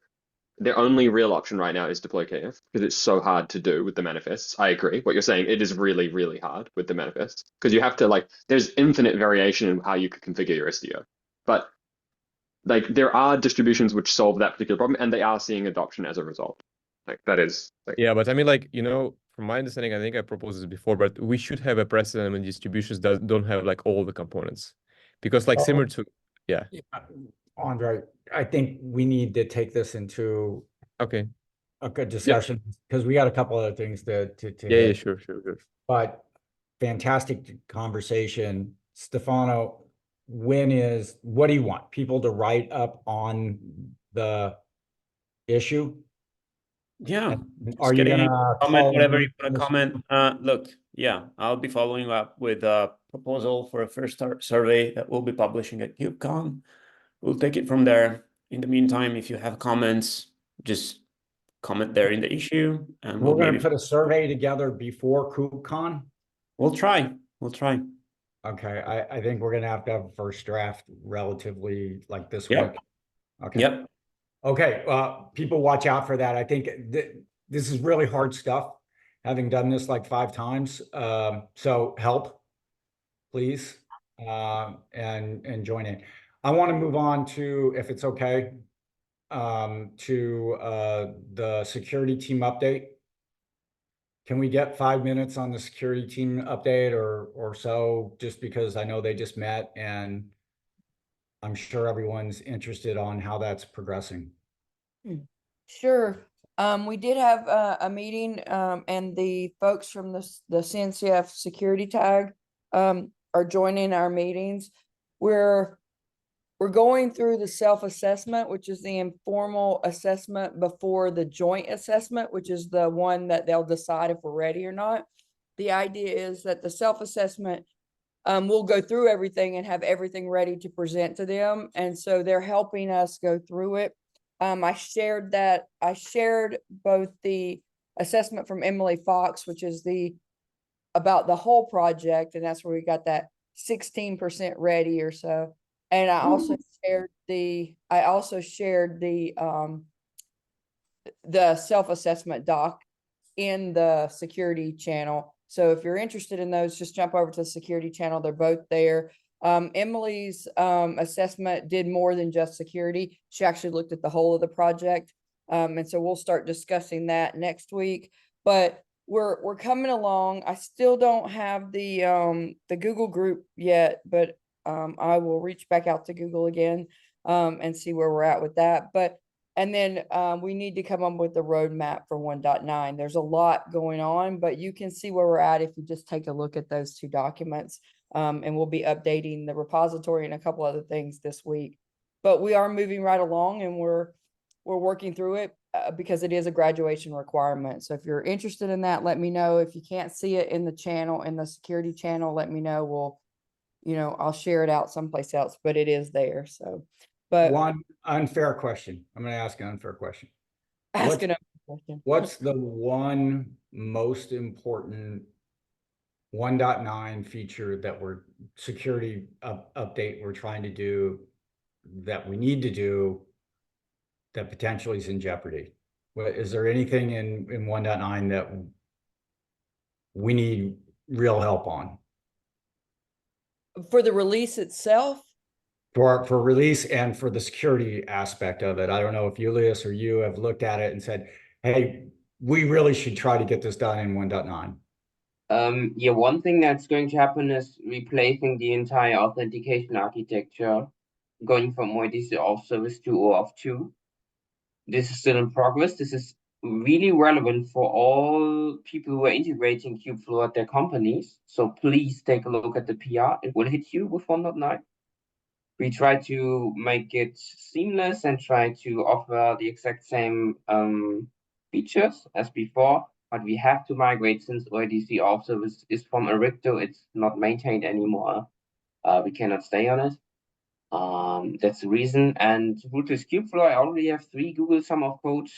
their only real option right now is DeployKF because it's so hard to do with the manifests. I agree. What you're saying, it is really, really hard with the manifests because you have to there's infinite variation in how you could configure your Istio. But like there are distributions which solve that particular problem and they are seeing adoption as a result. Like that is like, Yeah, but I mean, like, from my understanding, I think I proposed this before, but we should have a precedent when distributions that don't have like all the components. Because like similar to, yeah. Andre, I think we need to take this into Okay. a good discussion because we got a couple other things to Yeah, hit. yeah, sure. But fantastic conversation. Stefano, what do you want? People to write up on the issue? Yeah. Are you gonna comment call whatever me you want to comment? Look, yeah, I'll be following up with a proposal for a first survey that we'll be publishing at KubeCon. We'll take it from there. In the meantime, if you have comments, just comment there in the issue, and We're we'll gonna maybe put a survey together before KubeCon? we'll try. Okay, I think we're gonna have to have a first draft relatively like this Yep. week. Okay. Yep. Okay, people watch out for that. I think this is really hard stuff, having done this like 5 times. So help, please, and join in. I want to move on to, if it's okay, to the security team update. Can we get 5 minutes on the security team update or so, just because I know they just met and I'm sure everyone's interested on how that's progressing. Sure. We did have a meeting, and the folks from the CNCF security tag are joining our meetings. We're we're going through the self-assessment, which is the informal assessment before the joint assessment, which is the one that they'll decide if we're ready or not. The idea is that the self-assessment, we'll go through everything and have everything ready to present to them. And so they're helping us go through it. I shared both the assessment from Emily Fox, which is about the whole project, and that's where we got that 16% ready or so. And I also shared the self-assessment doc in the security channel. So if you're interested in those, just jump over to the security channel. They're both there. Emily's assessment did more than just security. She actually looked at the whole of the project. And so we'll start discussing that next week. But we're coming along. I still don't have the Google group yet, but I will reach back out to Google again and see where we're at with that. And then we need to come up with the roadmap for 1.9. There's a lot going on, but you can see where we're at if you just take a look at those two documents. And we'll be updating the repository and a couple other things this week. But we are moving right along, and we're working through it because it is a graduation requirement. So if you're interested in that, let me know. If you can't see it in the channel, in the security channel, let me know. I'll share it out someplace else, but it is there. So, but One unfair question. I'm going to ask an unfair question. ask another question. What's the one most important 1.9 feature that security update we're trying to do, that we need to do, that potentially is in jeopardy? Is there anything in 1.9 that we need real help on? For the release itself? For release and for the security aspect of it. I don't know if Julius or you have looked at it and said, hey, we really should try to get this done in 1.9. Yeah, one thing that's going to happen is replacing the entire authentication architecture, going from OIDC auth service to OAuth 2. This is still in progress. This is really relevant for all people who are integrating Kubeflow at their companies. So please take a look at the PR. It will hit you with 1.9. We try to make it seamless and try to offer the exact same features as before, but we have to migrate since OIDC auth service is from Aricto. It's not maintained anymore. We cannot stay on it. That's the reason. And with this Kubeflow, I already have 3 Google Summer of Code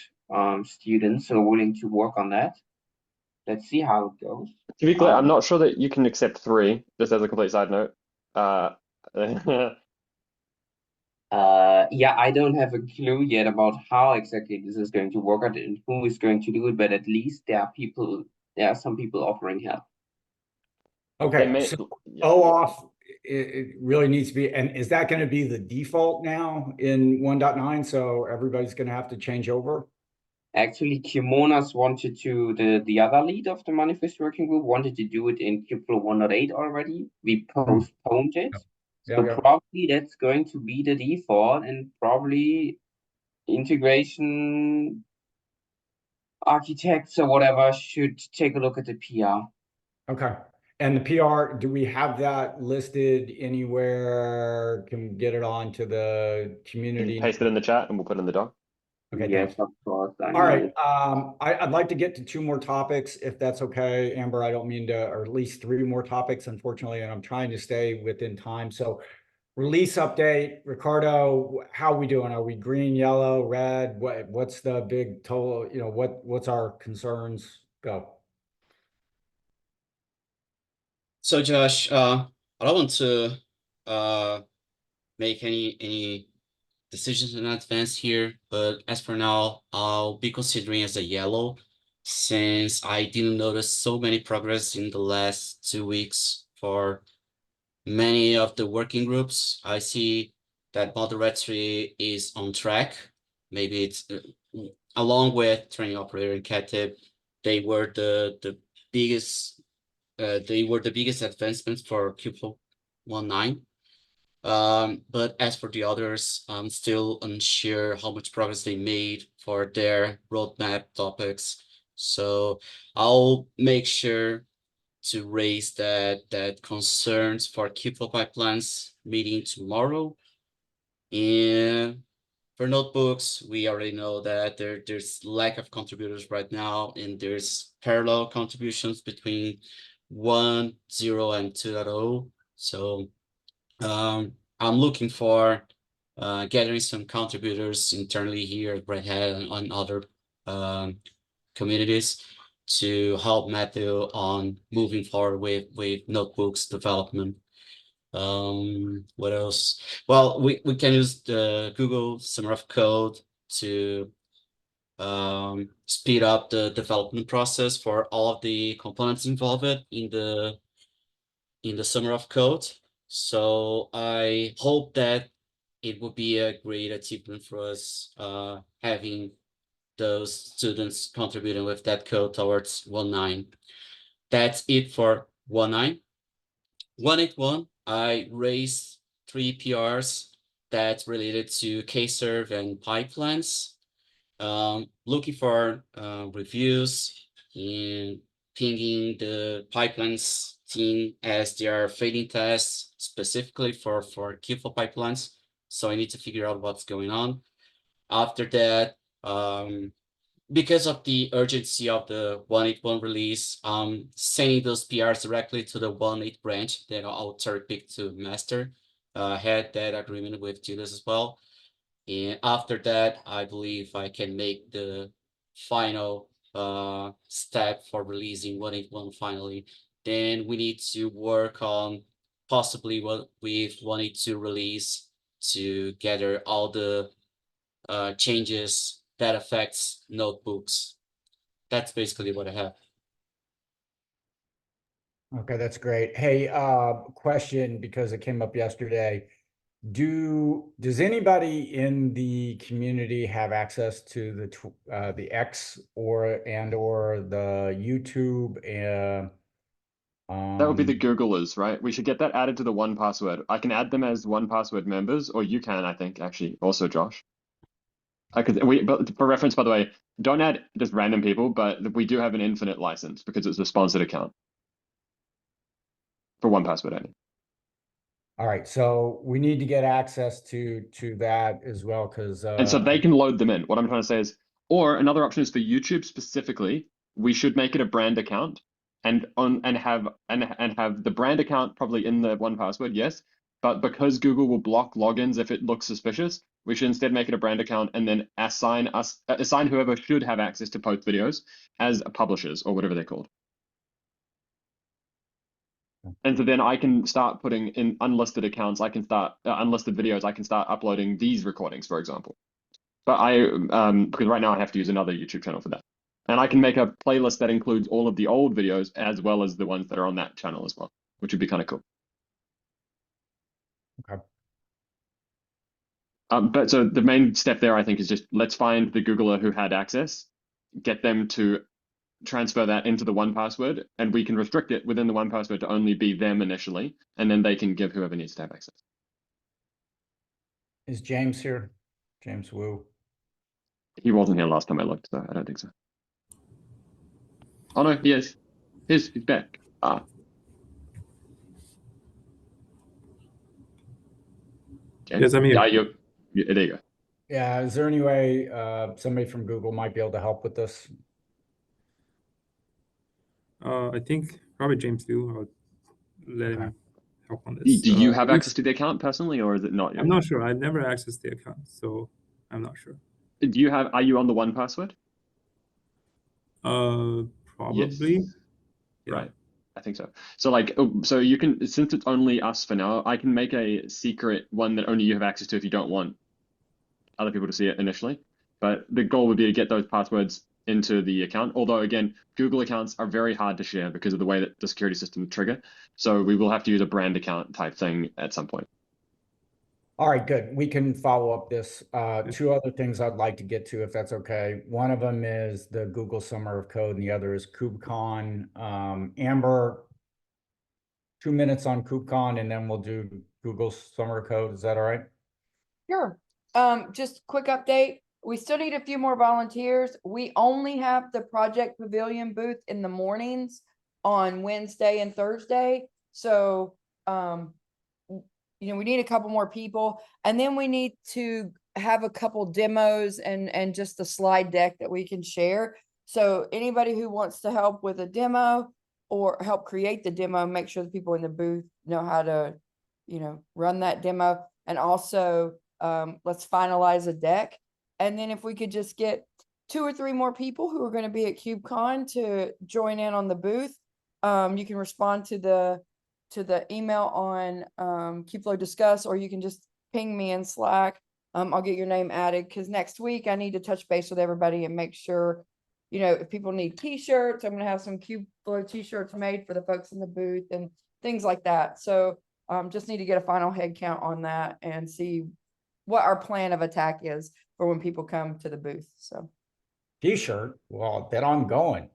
students who are willing to work on that. Let's see how it goes. To be clear, I'm not sure that you can accept 3, just as a complete side note. Yeah, I don't have a clue yet about how exactly this is going to work out and who is going to do it, but at least there are some people offering help. Okay, so OAuth, it really needs to be, and is that going to be the default now in 1.9? So everybody's going to have to change over? Actually, Kimonas wanted to, the other lead of the manifest working group wanted to do it in Kubeflow 1.8 already. We postponed it. So probably that's going to be the default, and probably integration architects or whatever should take a look at the PR. Okay. And the PR, do we have that listed anywhere? Can we get it onto the community? Paste it in the chat and we'll put it in the doc. Okay, yes, of course. All right. I'd like to get to 2 more topics, if that's okay, Amber. I don't mean to, or at least 3 more topics, unfortunately, and I'm trying to stay within time. So release update, Ricardo, how are we doing? Are we green, yellow, red? What's the big total? What's our concerns? Go. So Josh, I don't want to make any decisions in advance here, but as for now, I'll be considering as a yellow, since I didn't notice so many progress in the last 2 weeks for many of the working groups. I see that moderatory is on track. Maybe it's along with training operator and CATIP, they were the biggest advancements for Kubeflow 1.9. But as for the others, I'm still unsure how much progress they made for their roadmap topics. So I'll make sure to raise that concerns for Kubeflow pipelines meeting tomorrow. And for notebooks, we already know that there's lack of contributors right now, and there's parallel contributions between 1.0 and 2.0. So I'm looking for gathering some contributors internally here at Red Hat and on other communities to help Matthew on moving forward with notebooks development. What else? Well, we can use the Google Summer of Code to speed up the development process for all of the components involved in the Summer of Code. So I hope that it would be a great achievement for us having those students contributing with that code towards 1.9. That's it for 1.9. 1.8.1, I raised 3 PRs that's related to Kserve and pipelines. Looking for reviews and pinging the pipelines team as they are fading tests specifically for Kubeflow pipelines. So I need to figure out what's going on. After that, because of the urgency of the 1.8.1 release, sending those PRs directly to the 1.8 branch that I'll cherry pick to master. Had that agreement with Julius as well. And after that, I believe I can make the final step for releasing 1.8.1 finally. Then we need to work on possibly what with 1.8.2 release to gather all the changes that affects notebooks. That's basically what I have. Okay, that's great. Hey, question, because it came up yesterday. Does anybody in the community have access to the X or the YouTube and That would be the Googlers, right? We should get that added to the 1Password. I can add them as 1Password members, or you can, I think, actually, also Josh. But for reference, by the way, don't add just random people, but we do have an infinite license because it's a sponsored account for 1Password only. All right, so we need to get access to that as well, because And so they can load them in. What I'm trying to say is, or another option is for YouTube specifically, we should make it a brand account and have the brand account probably in the 1Password, yes. But because Google will block logins if it looks suspicious, we should instead make it a brand account and then assign whoever should have access to post videos as publishers or whatever they're called. And so then I can start putting in unlisted accounts. I can start unlisted videos. I can start uploading these recordings, for example. But because right now I have to use another YouTube channel for that. And I can make a playlist that includes all of the old videos as well as the ones that are on that channel as well, which would be kind of cool. Okay. But so the main step there, I think, is just let's find the Googler who had access, get them to transfer that into the 1Password, and we can restrict it within the 1Password to only be them initially, and then they can give whoever needs to have access. Is James here? James Wu. He wasn't here last time I looked, so I don't think so. Oh no, he is. He's back. James? Yes, I'm here. Yeah, there you go. Yeah, is there any way somebody from Google might be able to help with this? I think probably James do. I'll let Okay. him help on this. Do you have access to the account personally, or is it not? I'm not sure. I never accessed the account, so I'm not sure. Are you on the 1Password? Probably. Yes. Yeah. Right. I think so. So like, so you can, since it's only us for now, I can make a secret one that only you have access to if you don't want other people to see it initially. But the goal would be to get those passwords into the account. Although again, Google accounts are very hard to share because of the way that the security system trigger. So we will have to use a brand account type thing at some point. All right, good. We can follow up this. Two other things I'd like to get to, if that's okay. One of them is the Google Summer of Code, and the other is KubeCon. Amber, 2 minutes on KubeCon, and then we'll do Google Summer of Code. Is that all right? Sure. Just quick update. We still need a few more volunteers. We only have the Project Pavilion booth in the mornings on Wednesday and Thursday. So, we need a couple more people, and then we need to have a couple demos and just a slide deck that we can share. So anybody who wants to help with a demo or help create the demo, make sure the people in the booth know how to, run that demo. And also, let's finalize a deck. And then if we could just get 2 or 3 more people who are going to be at KubeCon to join in on the booth, you can respond to the email on Kubeflow Discuss, or you can just ping me in Slack. I'll get your name added, because next week I need to touch base with everybody and make sure, if people need t-shirts, I'm going to have some Kubeflow t-shirts made for the folks in the booth and things like that. So just need to get a final head count on that and see what our plan of attack is for when people come to the booth. So T-shirt, well, then I'm going.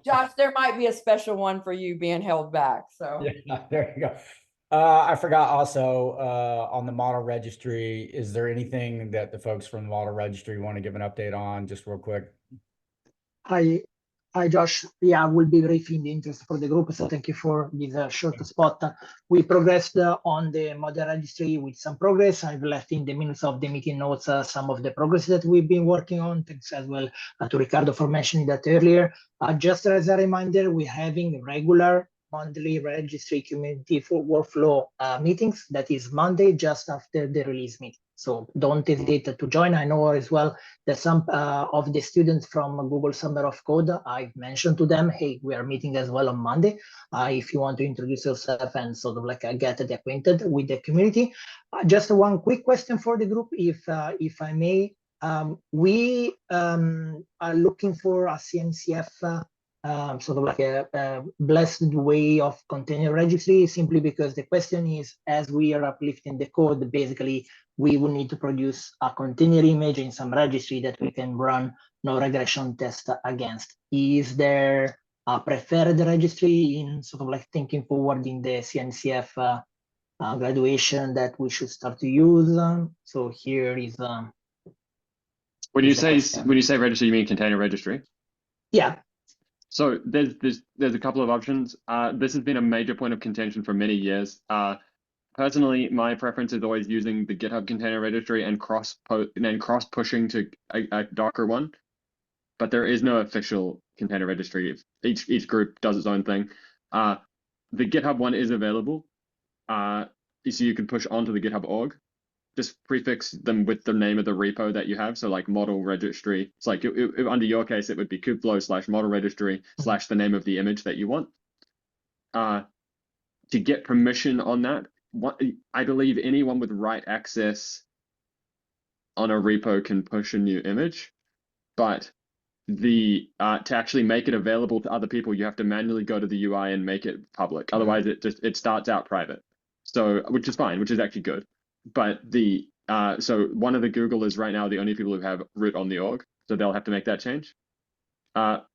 Josh, there might be a special one for you being held back. So Yeah, there you go. I forgot also, on the model registry, is there anything that the folks from the model registry want to give an update on, just real quick? Hi, Josh. Yeah, will be brief in the interest for the group, so thank you for this short spot. We progressed on the model registry with some progress. I've left in the minutes of the meeting notes some of the progress that we've been working on. Thanks as well to Ricardo for mentioning that earlier. Just as a reminder, we're having regular monthly registry community for workflow meetings. That is Monday, just after the release meeting. So don't hesitate to join. I know as well that some of the students from Google Summer of Code, I've mentioned to them, hey, we are meeting as well on Monday. If you want to introduce yourself and sort of like get acquainted with the community. Just one quick question for the group, if I may. We are looking for a CNCF sort of like a blessed way of container registry, simply because the question is, as we are uplifting the code, basically we will need to produce a container image in some registry that we can run no regression test against. Is there a preferred registry in sort of like thinking forward in the CNCF graduation that we should start to use? So here is when you say registry, you mean container registry? Yeah. So there's a couple of options. This has been a major point of contention for many years. Personally, my preference is always using the GitHub container registry and cross pushing to a Docker one. But there is no official container registry. Each group does its own thing. The GitHub one is available. So you can push onto the GitHub org. Just prefix them with the name of the repo that you have. So like model registry. It's like under your case, it would be kubeflow/model registry / the name of the image that you want. To get permission on that, I believe anyone with write access on a repo can push a new image, but to actually make it available to other people, you have to manually go to the UI and make it public. Otherwise, it starts out private. So which is fine, which is actually good. But so one of the Googlers right now are the only people who have root on the org, so they'll have to make that change. But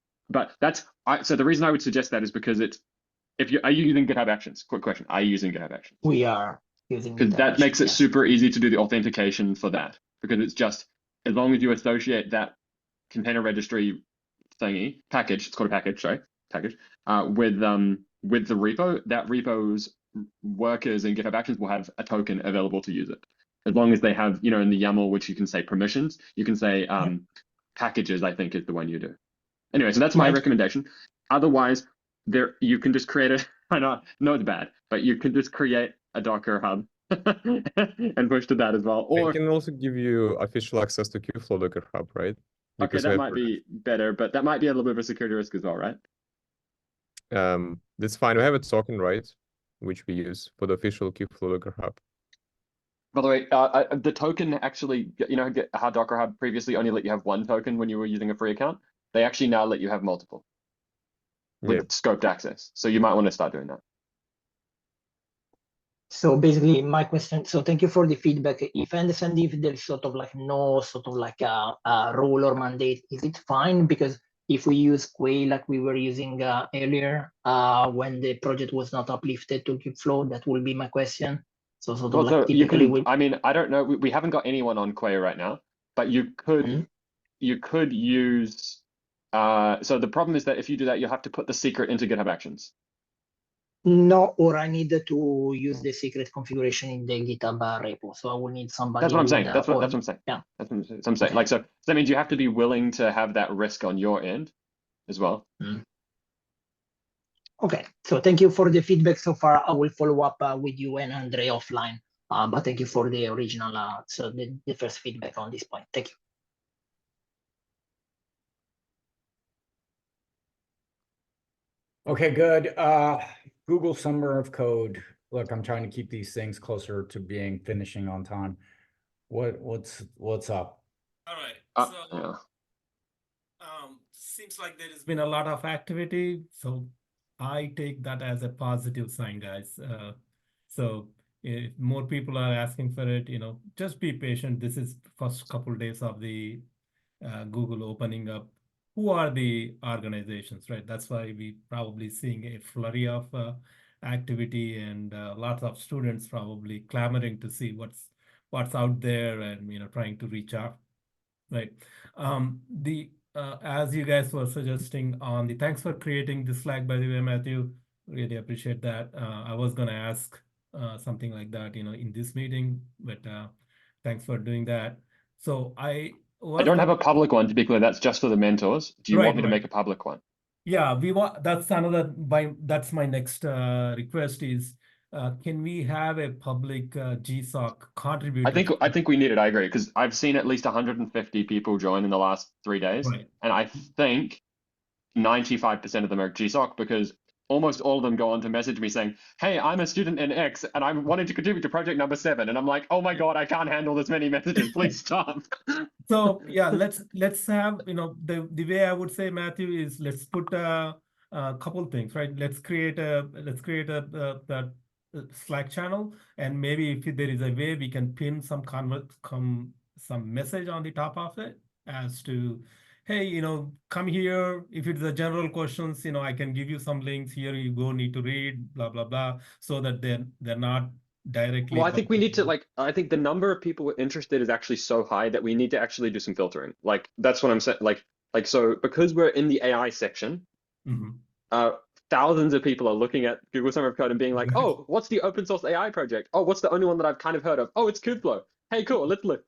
so the reason I would suggest that is because are you using GitHub Actions? Quick question: are you using GitHub Actions? We are using because that makes it yes. super easy to do the authentication for that. Because it's just as long as you associate that container registry thingy package, it's called a package, sorry, package, with the repo, that repo's workers in GitHub Actions will have a token available to use it. As long as they have, in the YAML, which you can say permissions, you can say packages, I think is the one you do. Anyway, so that's my recommendation. Otherwise, you can just create I know it's bad, but you can just create a Docker hub and push to that as well. Or it can also give you official access to Kubeflow Docker Hub, right? Okay, that might be better, but that might be a little bit of a security risk as well, right? That's fine. We have a token, right, which we use for the official Kubeflow Docker Hub. By the way, the token actually, how Docker Hub previously only let you have one token when you were using a free account. They actually now let you have multiple with scoped access. So you might want to start doing that. So basically my question, so thank you for the feedback. If I understand, if there is sort of like no sort of like a rule or mandate, is it fine? Because if we use Quay like we were using earlier, when the project was not uplifted to Kubeflow, that will be my question. So sort of like typically I mean, I don't know. We haven't got anyone on Quay right now, but you could use. So the problem is that if you do that, you'll have to put the secret into GitHub Actions. No, or I need to use the secret configuration in the GitHub repo. So I will need somebody. That's what I'm saying. with, That's what or- I'm saying. Yeah. That's what I'm saying. Okay. Like, so that means you have to be willing to have that risk on your end as well. Okay. So thank you for the feedback so far. I will follow up with you and Andre offline. But thank you for the original, so the first feedback on this point. Thank you. Okay, good. Google Summer of Code. Look, I'm trying to keep these things closer to being finishing on time. What's up? All right. Yeah. Seems like there has been a lot of activity, so I take that as a positive sign, guys. So if more people are asking for it, just be patient. This is first couple days of the Google opening up. Who are the organizations, right? That's why we probably seeing a flurry of activity and lots of students probably clamoring to see what's out there and trying to reach out, right? As you guys were suggesting on the thanks for creating this Slack, by the way, Matthew, really appreciate that. I was gonna ask something like that, in this meeting, but thanks for doing that. So I don't have a public one, to be clear. That's just for the mentors. Do you want me to make a public one? Yeah, that's that's my next request is, can we have a public GSOC contributor? I think we need it. I agree, because I've seen at least 150 people join in the last 3 days, Right. and I think 95% of them are GSOC, because almost all of them go on to message me saying, "Hey, I'm a student in X, and I'm wanting to contribute to project number 7," and I'm like, "Oh my God, I can't handle this many messages. Please stop." So yeah, let's have, the way I would say, Matthew, is let's put a couple things, right? Let's create a Slack channel, and maybe if there is a way we can pin some message on the top of it as to, hey, come here. If it's a general questions, I can give you some links here. You go need to read, blah blah blah, so that they're not directly. Well, I think we need to I think the number of people interested is actually so high that we need to actually do some filtering. Like, that's what I'm saying. Like so because we're in the AI section, thousands of people are looking at Google Summer of Code and being like, "Oh, what's the open source AI project? Oh, what's the only one that I've kind of heard of? Oh, it's Kubeflow. Hey, cool. Let's look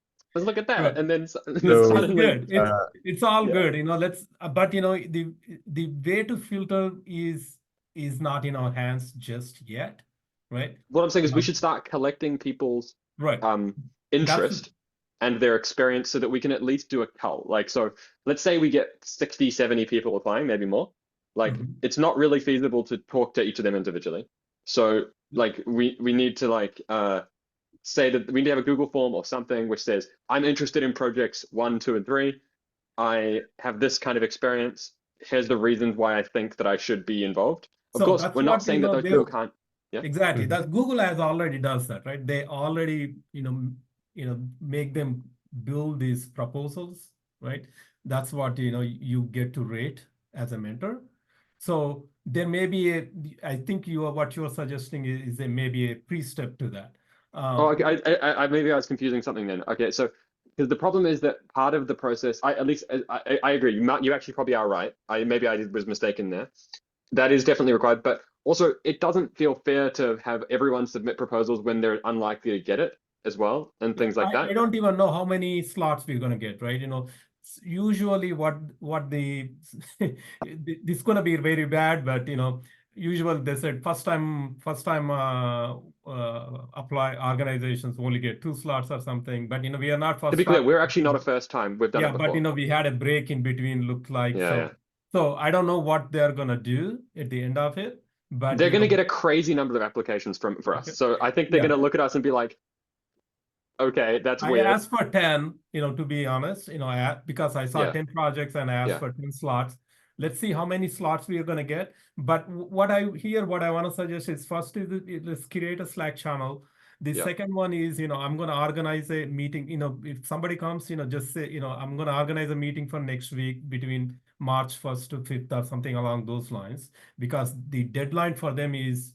at that." Right. And then suddenly, it's good. It's all good. But the way to filter is not in our hands just yet, right? What I'm saying is we should start collecting people's interest and their experience so that we can at least do a cull. Like, so let's say we get 60, 70 people applying, maybe more. Like, it's not really feasible to talk to each of them individually. So like we need to say that we need to have a Google form or something which says, "I'm interested in projects 1, 2, and 3. I have this kind of experience. Here's the reasons why I think that I should be involved." Of course, we're not saying that those people can't. Yeah. Exactly. That Google has already does that, right? They already, make them build these proposals, right? That's what, you get to rate as a mentor. So there may be I think what you're suggesting is there may be a pre-step to that. Okay, I maybe I was confusing something then. Okay, so because the problem is that part of the process, I agree. You actually probably are right. Maybe I was mistaken there. That is definitely required, but also it doesn't feel fair to have everyone submit proposals when they're unlikely to get it as well, and things like that. I don't even know how many slots we're gonna get, right? Usually what this is gonna be very bad, but usually they said first time apply organizations only get 2 slots or something, but we are not first. To be clear, we're actually not a first time. We've done it before. But we had a break in between, looked like. So I don't know what they're gonna do at the end of it, but they're gonna get a crazy number of applications for us. So I think they're gonna look at us and be like, "Okay, that's weird." I asked for 10, to be honest, because I saw 10 projects and I asked for 10 slots. Let's see how many slots we are going to get. But what I want to suggest is first is let's create a Slack channel. The second one is, I'm going to organize a meeting. If somebody comes, just say, I'm going to organize a meeting for next week between March 1st to 5th or something along those lines, because the deadline for them is,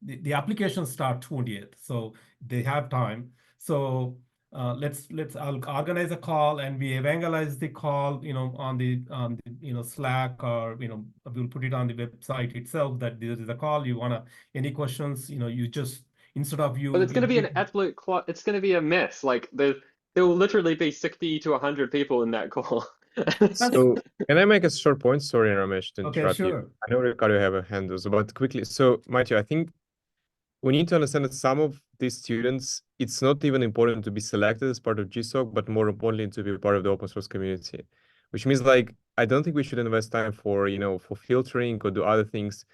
the applications start 20th. So they have time. So I'll organize a call and we evangelize the call, on the Slack, or we'll put it on the website itself that there is a call. You wanna any questions, you just instead of you. But it's going to be an absolute it's going to be a mess. Like there will literally be 60 to 100 people in that call. So can I make a short point? Sorry, Ramesh, to Okay, interrupt you. sure. I know Ricardo have a hand also, but quickly. So Matthew, I think we need to understand that some of these students, it's not even important to be selected as part of GSOC, but more importantly to be part of the open source community, which means like, I don't think we should invest time for, for filtering or do other things.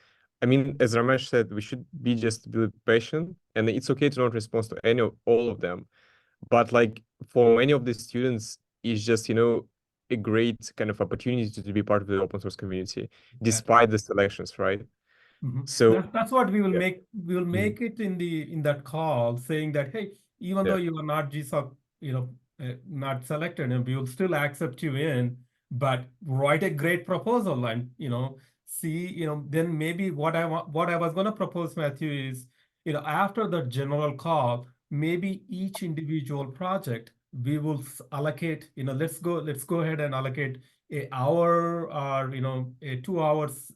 I mean, as Ramesh said, we should be patient, and it's okay to not respond to all of them. But like for many of these students, it's just, a great kind of opportunity to be part of the open source community, despite the selections, right? So That's what we will yeah. make. We will make it in that call, saying that, hey, even though you are not GSOC, not selected, and we will still accept you in, but write a great proposal and see, then maybe what I was going to propose, Matthew, is after the general call, maybe each individual project we will allocate. Let's go ahead and allocate an hour or a 2 hours.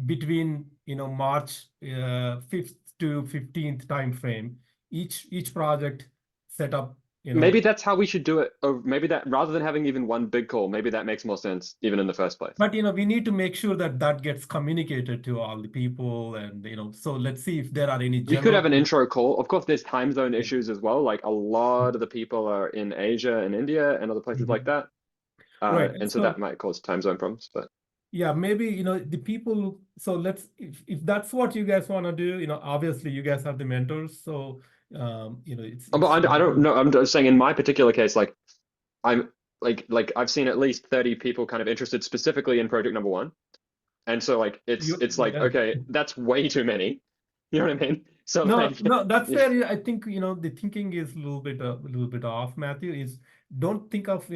Between March 5th to 15th time frame, each project set up. Maybe that's how we should do it. Or maybe that rather than having even one big call, maybe that makes more sense even in the first place. But we need to make sure that gets communicated to all the people, and so let's see if there are any We could have an intro call. Of course, there's time zone issues as well. Like a lot of the people are in Asia and India and other places like that. Right. And so that might cause time zone problems, but yeah, maybe the people. So let's if that's what you guys want to do, obviously you guys have the mentors, so it's but I don't know. I'm just saying in my particular case, like I'm like I've seen at least 30 people kind of interested specifically in project number 1, and so like it's like okay, that's way too many. You know what I mean? So no, that's fair. I think the thinking is a little bit off, Matthew. Is don't think of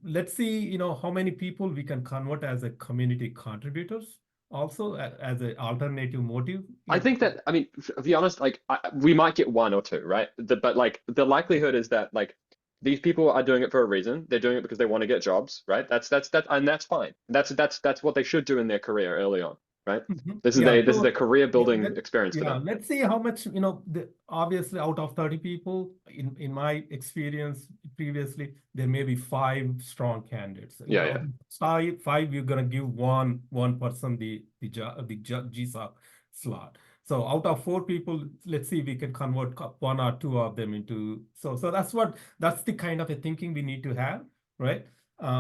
let's see how many people we can convert as a community contributors also as an alternative motive. I think that, I mean, to be honest, like we might get 1 or 2, right? But like the likelihood is that like these people are doing it for a reason. They're doing it because they want to get jobs, right? That's and that's fine. That's what they should do in their career early on, right? This is their career building experience for them. Let's see how much obviously out of 30 people in my experience previously, there may be 5 strong candidates. Five you're gonna give one person the GSOC slot. So out of 4 people, let's see if we can convert 1 or 2 of them into. So that's the kind of a thinking we need to have, right?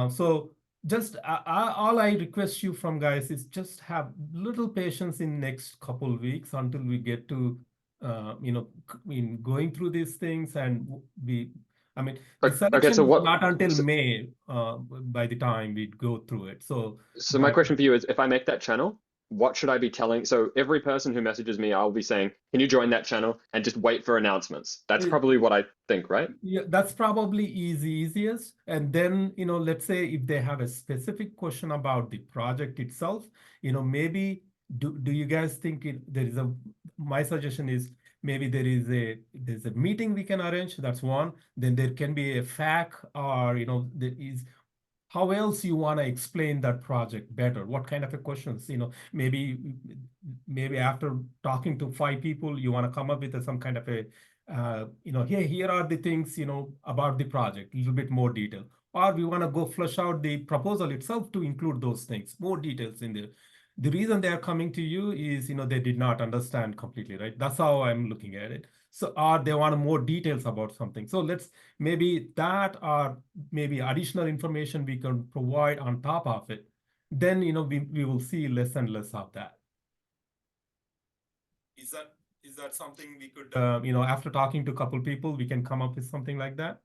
So just all I request you from guys is just have little patience in next couple weeks until we get to going through these things, and the selection so is not until May by the time we go through it. So my question for you is, if I make that channel, what should I be telling? So every person who messages me, I'll be saying, can you join that channel and just wait for announcements? That's probably what I think, right? Yeah, that's probably easiest. And then, let's say if they have a specific question about the project itself, maybe do you guys think my suggestion is maybe there's a meeting we can arrange. That's one. Then there can be a FAQ, or, there is how else you want to explain that project better? What kind of a questions? Maybe after talking to 5 people, you want to come up with some kind of a, here are the things, about the project, a little bit more detail. Or we want to go flesh out the proposal itself to include those things, more details in there. The reason they are coming to you is, they did not understand completely, right? That's how I'm looking at it. So, or they want more details about something. So let's maybe that, or maybe additional information we can provide on top of it. Then, we will see less and less of that. Is that something we could, after talking to a couple people, we can come up with something like that?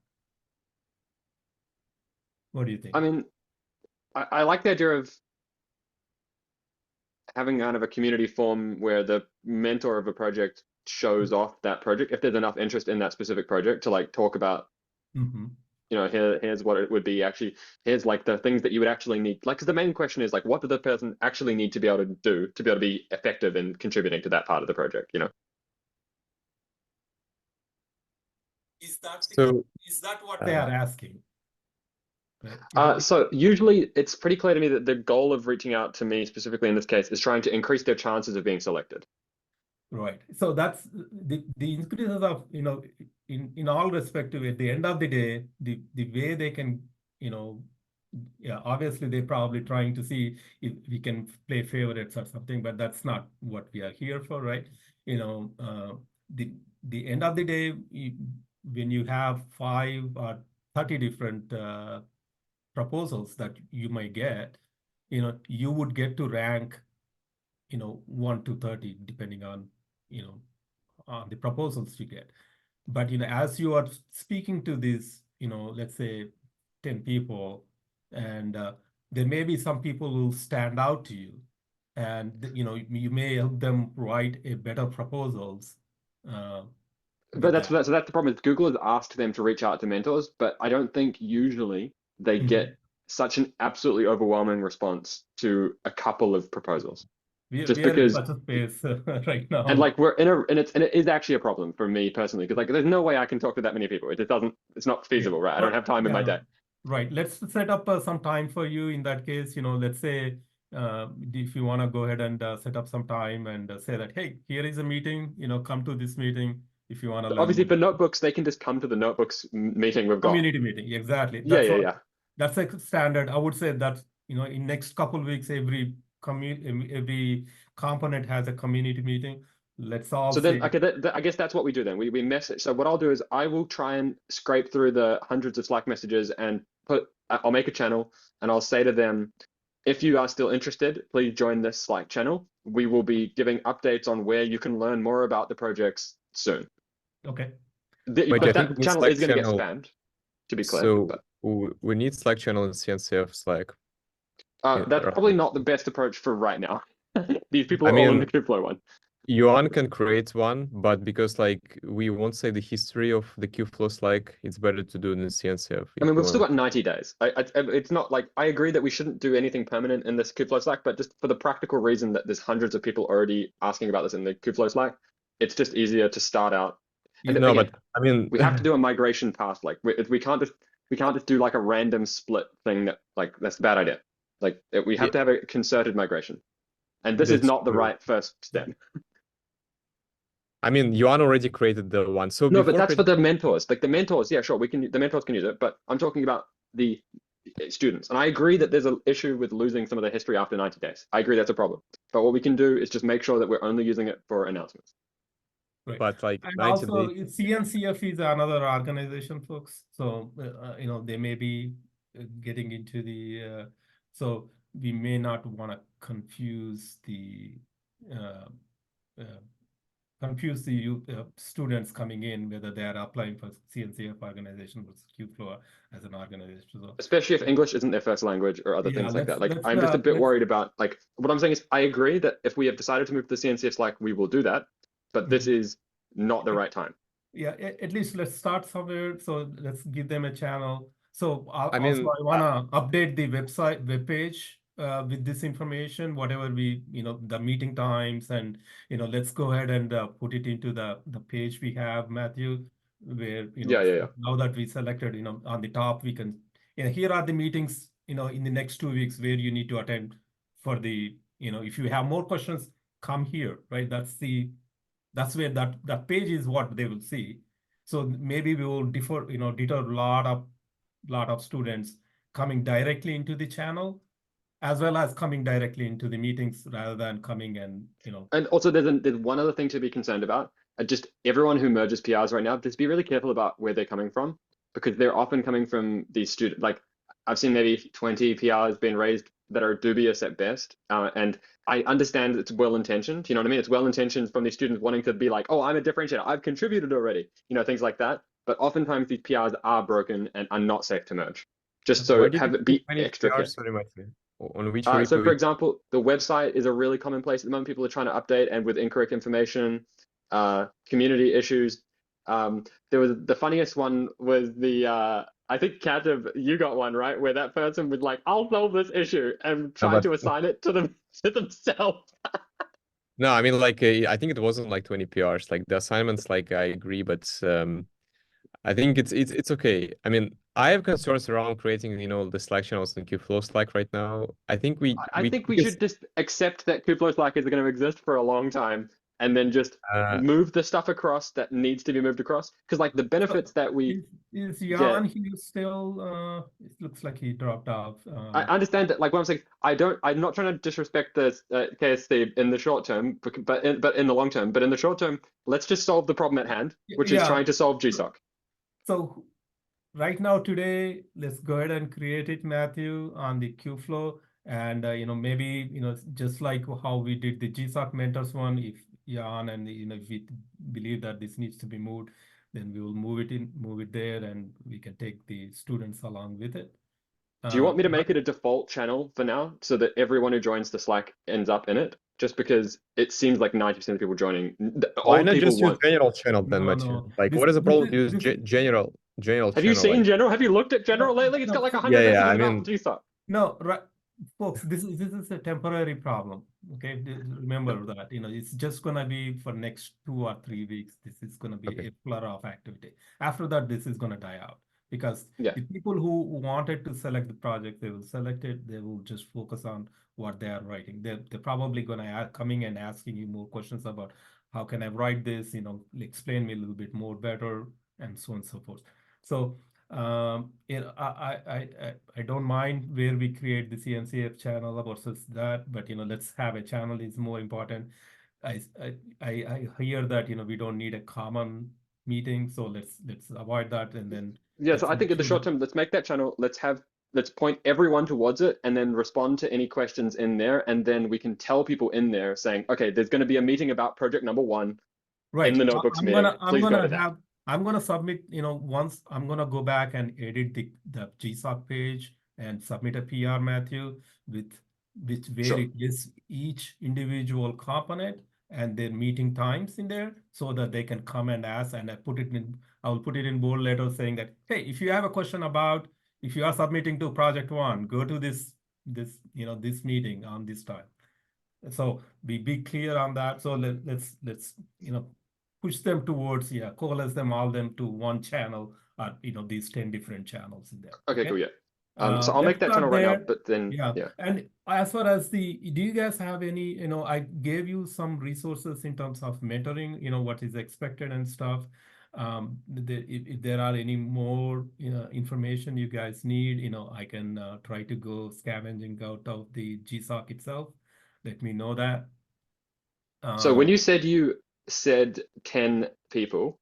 What do you think? I mean, I like the idea of having kind of a community form where the mentor of a project shows off that project if there's enough interest in that specific project to like talk about here's what it would be actually, here's like the things that you would actually need, like, because the main question is like, what do the person actually need to be able to do to be able to be effective in contributing to that part of the project, Is that So is that what they are asking? So usually it's pretty clear to me that the goal of reaching out to me specifically in this case is trying to increase their chances of being selected. Right. So that's the increases of, in all respective, at the end of the day, the way they can, yeah, obviously they're probably trying to see if we can play favorites or something, but that's not what we are here for, right? The end of the day, when you have 5 or 30 different proposals that you might get, you would get to rank, 1 to 30, depending on, the proposals you get. But, as you are speaking to these, let's say 10 people, and there may be some people who stand out to you, and, you may help them write a better proposals. But that's the problem is Google has asked them to reach out to mentors, but I don't think usually they get such an absolutely overwhelming response to a couple of proposals. We are because in such a space right now. And like we're in a and it is actually a problem for me personally, because like there's no way I can talk to that many people. It's not feasible, right? I don't have time in my day. Right. Let's set up some time for you in that case. Let's say if you want to go ahead and set up some time and say that, hey, here is a meeting, come to this meeting if you want to learn. Obviously, for notebooks, they can just come to the notebooks meeting we've got. Community meeting, exactly. Yeah. That's a standard. I would say that, in next couple of weeks, every component has a community meeting. Let's all So then, okay, I guess that's what we do then. We message. So what I'll do is I will try and scrape through the hundreds of Slack messages and I'll make a channel and I'll say to them, if you are still interested, please join this Slack channel. We will be giving updates on where you can learn more about the projects soon. Okay. But that channel is going to get spammed, to be clear. So we need Slack channel in CNCF Slack. That's probably not the best approach for right now. These people are all in the Kubeflow one. Yuan can create one, but because like we won't say the history of the Kubeflow Slack, it's better to do it in CNCF. I mean, we've still got 90 days. It's not like I agree that we shouldn't do anything permanent in this Kubeflow Slack, but just for the practical reason that there's hundreds of people already asking about this in the Kubeflow Slack, it's just easier to start out. And no, again, but I mean, we have to do a migration path. Like we can't just do like a random split thing that's a bad idea. Like we have to have a concerted migration, and this is not the right first step. I mean, Yuan already created the one. So no, but that's for the mentors. Like the mentors, yeah, sure, the mentors can use it, but I'm talking about the students. And I agree that there's an issue with losing some of the history after 90 days. I agree that's a problem. But what we can do is just make sure that we're only using it for announcements. Right. But like, and also CNCF is another organization, folks. So they may be getting into the so we may not want to confuse the students coming in, whether they are applying for CNCF organization versus Kubeflow as an organization. So, especially if English isn't their first language or other things like that. Like I'm just a bit worried about like what I'm saying is I agree that if we have decided to move to the CNCF Slack, we will do that, but this is not the right time. Yeah, at least let's start somewhere. So let's give them a channel. So I want to update the webpage with this information, whatever the meeting times, and let's go ahead and put it into the page we have, Matthew, where now that we selected, on the top we can, here are the meetings, in the next 2 weeks where you need to attend for the, if you have more questions, come here, right? That's where that page is what they will see. So maybe we will deter a lot of students coming directly into the channel, as well as coming directly into the meetings rather than coming and. And also there's one other thing to be concerned about. Just everyone who merges PRs right now, just be really careful about where they're coming from, because they're often coming from these students. Like I've seen maybe 20 PRs being raised that are dubious at best. And I understand it's well-intentioned, you know what I mean? It's well-intentioned from these students wanting to be like, oh, I'm a differentiator, I've contributed already, things like that. But oftentimes these PRs are broken and are not safe to merge. Just so have it be extra careful. On which so for example, the website is a really common place at the moment. People are trying to update, and with incorrect information, community issues. There was the funniest one was the I think Kativ, you got one, right? Where that person would like, I'll solve this issue and try to assign it to themselves. No, I mean, like, I think it wasn't like 20 PRs. Like the assignments, like I agree, but I think it's okay. I mean, I have concerns around creating, you know, the Slack channels in Kubeflow Slack right now. I think I think we because, should just accept that Kubeflow Slack is going to exist for a long time, and then just move the stuff across that needs to be moved across. Because like the benefits that we Is get. Jan here still? It looks like he dropped off. I understand that, like what I'm saying, I'm not trying to disrespect the KSC in the short term, but in the long term. But in the short term, let's just solve the problem at hand, which is Yeah. trying to solve GSOC. So right now, today, let's go ahead and create it, Matthew, on the Kubeflow. And, you know, maybe, you know, just like how we did the GSOC mentors one, if Jan and, you know, if we believe that this needs to be moved, then we will move it there, and we can take the students along with it. Do you want me to make it a default channel for now so that everyone who joins the Slack ends up in it? Just because it seems like 90% of people joining, why all not people just use want. general channel then, No, Matthew? no. Like, This- what is the this problem is- to use this is- general Have channel? you seen like, general? Have you looked at general No, lately? It's no, got like yeah, 100 yeah, messages I about mean- GSOC. No, right, folks, this is a temporary problem. Okay, remember that, you know, it's just gonna be for next 2 or 3 weeks. This is gonna be Okay. a flurry of activity. After that, this is gonna die out because Yeah. the people who wanted to select the project, they will select it. They will just focus on what they are writing. They're probably gonna coming and asking you more questions about how can I write this, you know, explain me a little bit more better, and so on and so forth. So you know, I don't mind where we create the CNCF channel versus that, but you know, let's have a channel is more important. I hear that, you know, we don't need a common meeting, so let's avoid that, and then Yeah, so let's I think in the make short sure term, let's make that channel. Let's point everyone towards it, and then respond to any questions in there, and then we can tell people in there saying, okay, there's going to be a meeting about project number 1 right. in the notebooks I'm meeting. gonna Please go to that. I'm gonna submit, you know, once I'm gonna go back and edit the GSOC page and submit a PR, Matthew, with where Sure. it lists each individual component and their meeting times in there, so that they can come and ask, and I will put it in bold letters saying that, hey, if you have a question about, if you are submitting to project 1, go to this you know, this meeting on this time. So be clear on that. So let's you know, push them towards, coalesce them to one channel, you know, these 10 different channels in there. Okay, cool, yeah. So I'll Let's make that start channel right now, there. but then Yeah. yeah. And as far as do you guys have any, you know, I gave you some resources in terms of mentoring, you know, what is expected and stuff. If there are any more, you know, information you guys need, you know, I can try to go scavenging out of the GSOC itself. Let me know that. So when you said 10 people,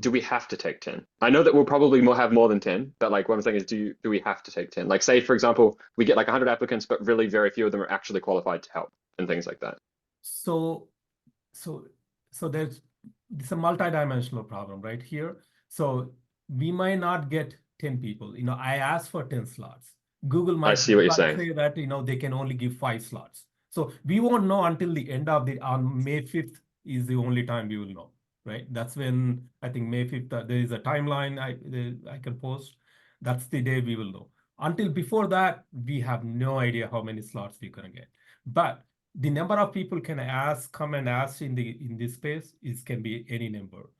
do we have to take 10? I know that we'll probably have more than 10, but like what I'm saying is, do we have to take 10? Like say, for example, we get like 100 applicants, but really very few of them are actually qualified to help and things like that. So there's it's a multi-dimensional problem right here. So we might not get 10 people. You know, I asked for 10 slots. Google might see what you're saying. say that, you know, they can only give 5 slots. So we won't know until the end of on May 5th is the only time we will know, right? That's when I think May 5th, there is a timeline I can post. That's the day we will know. Until before that, we have no idea how many slots we're gonna get. But the number of people come and ask in this space can be any number.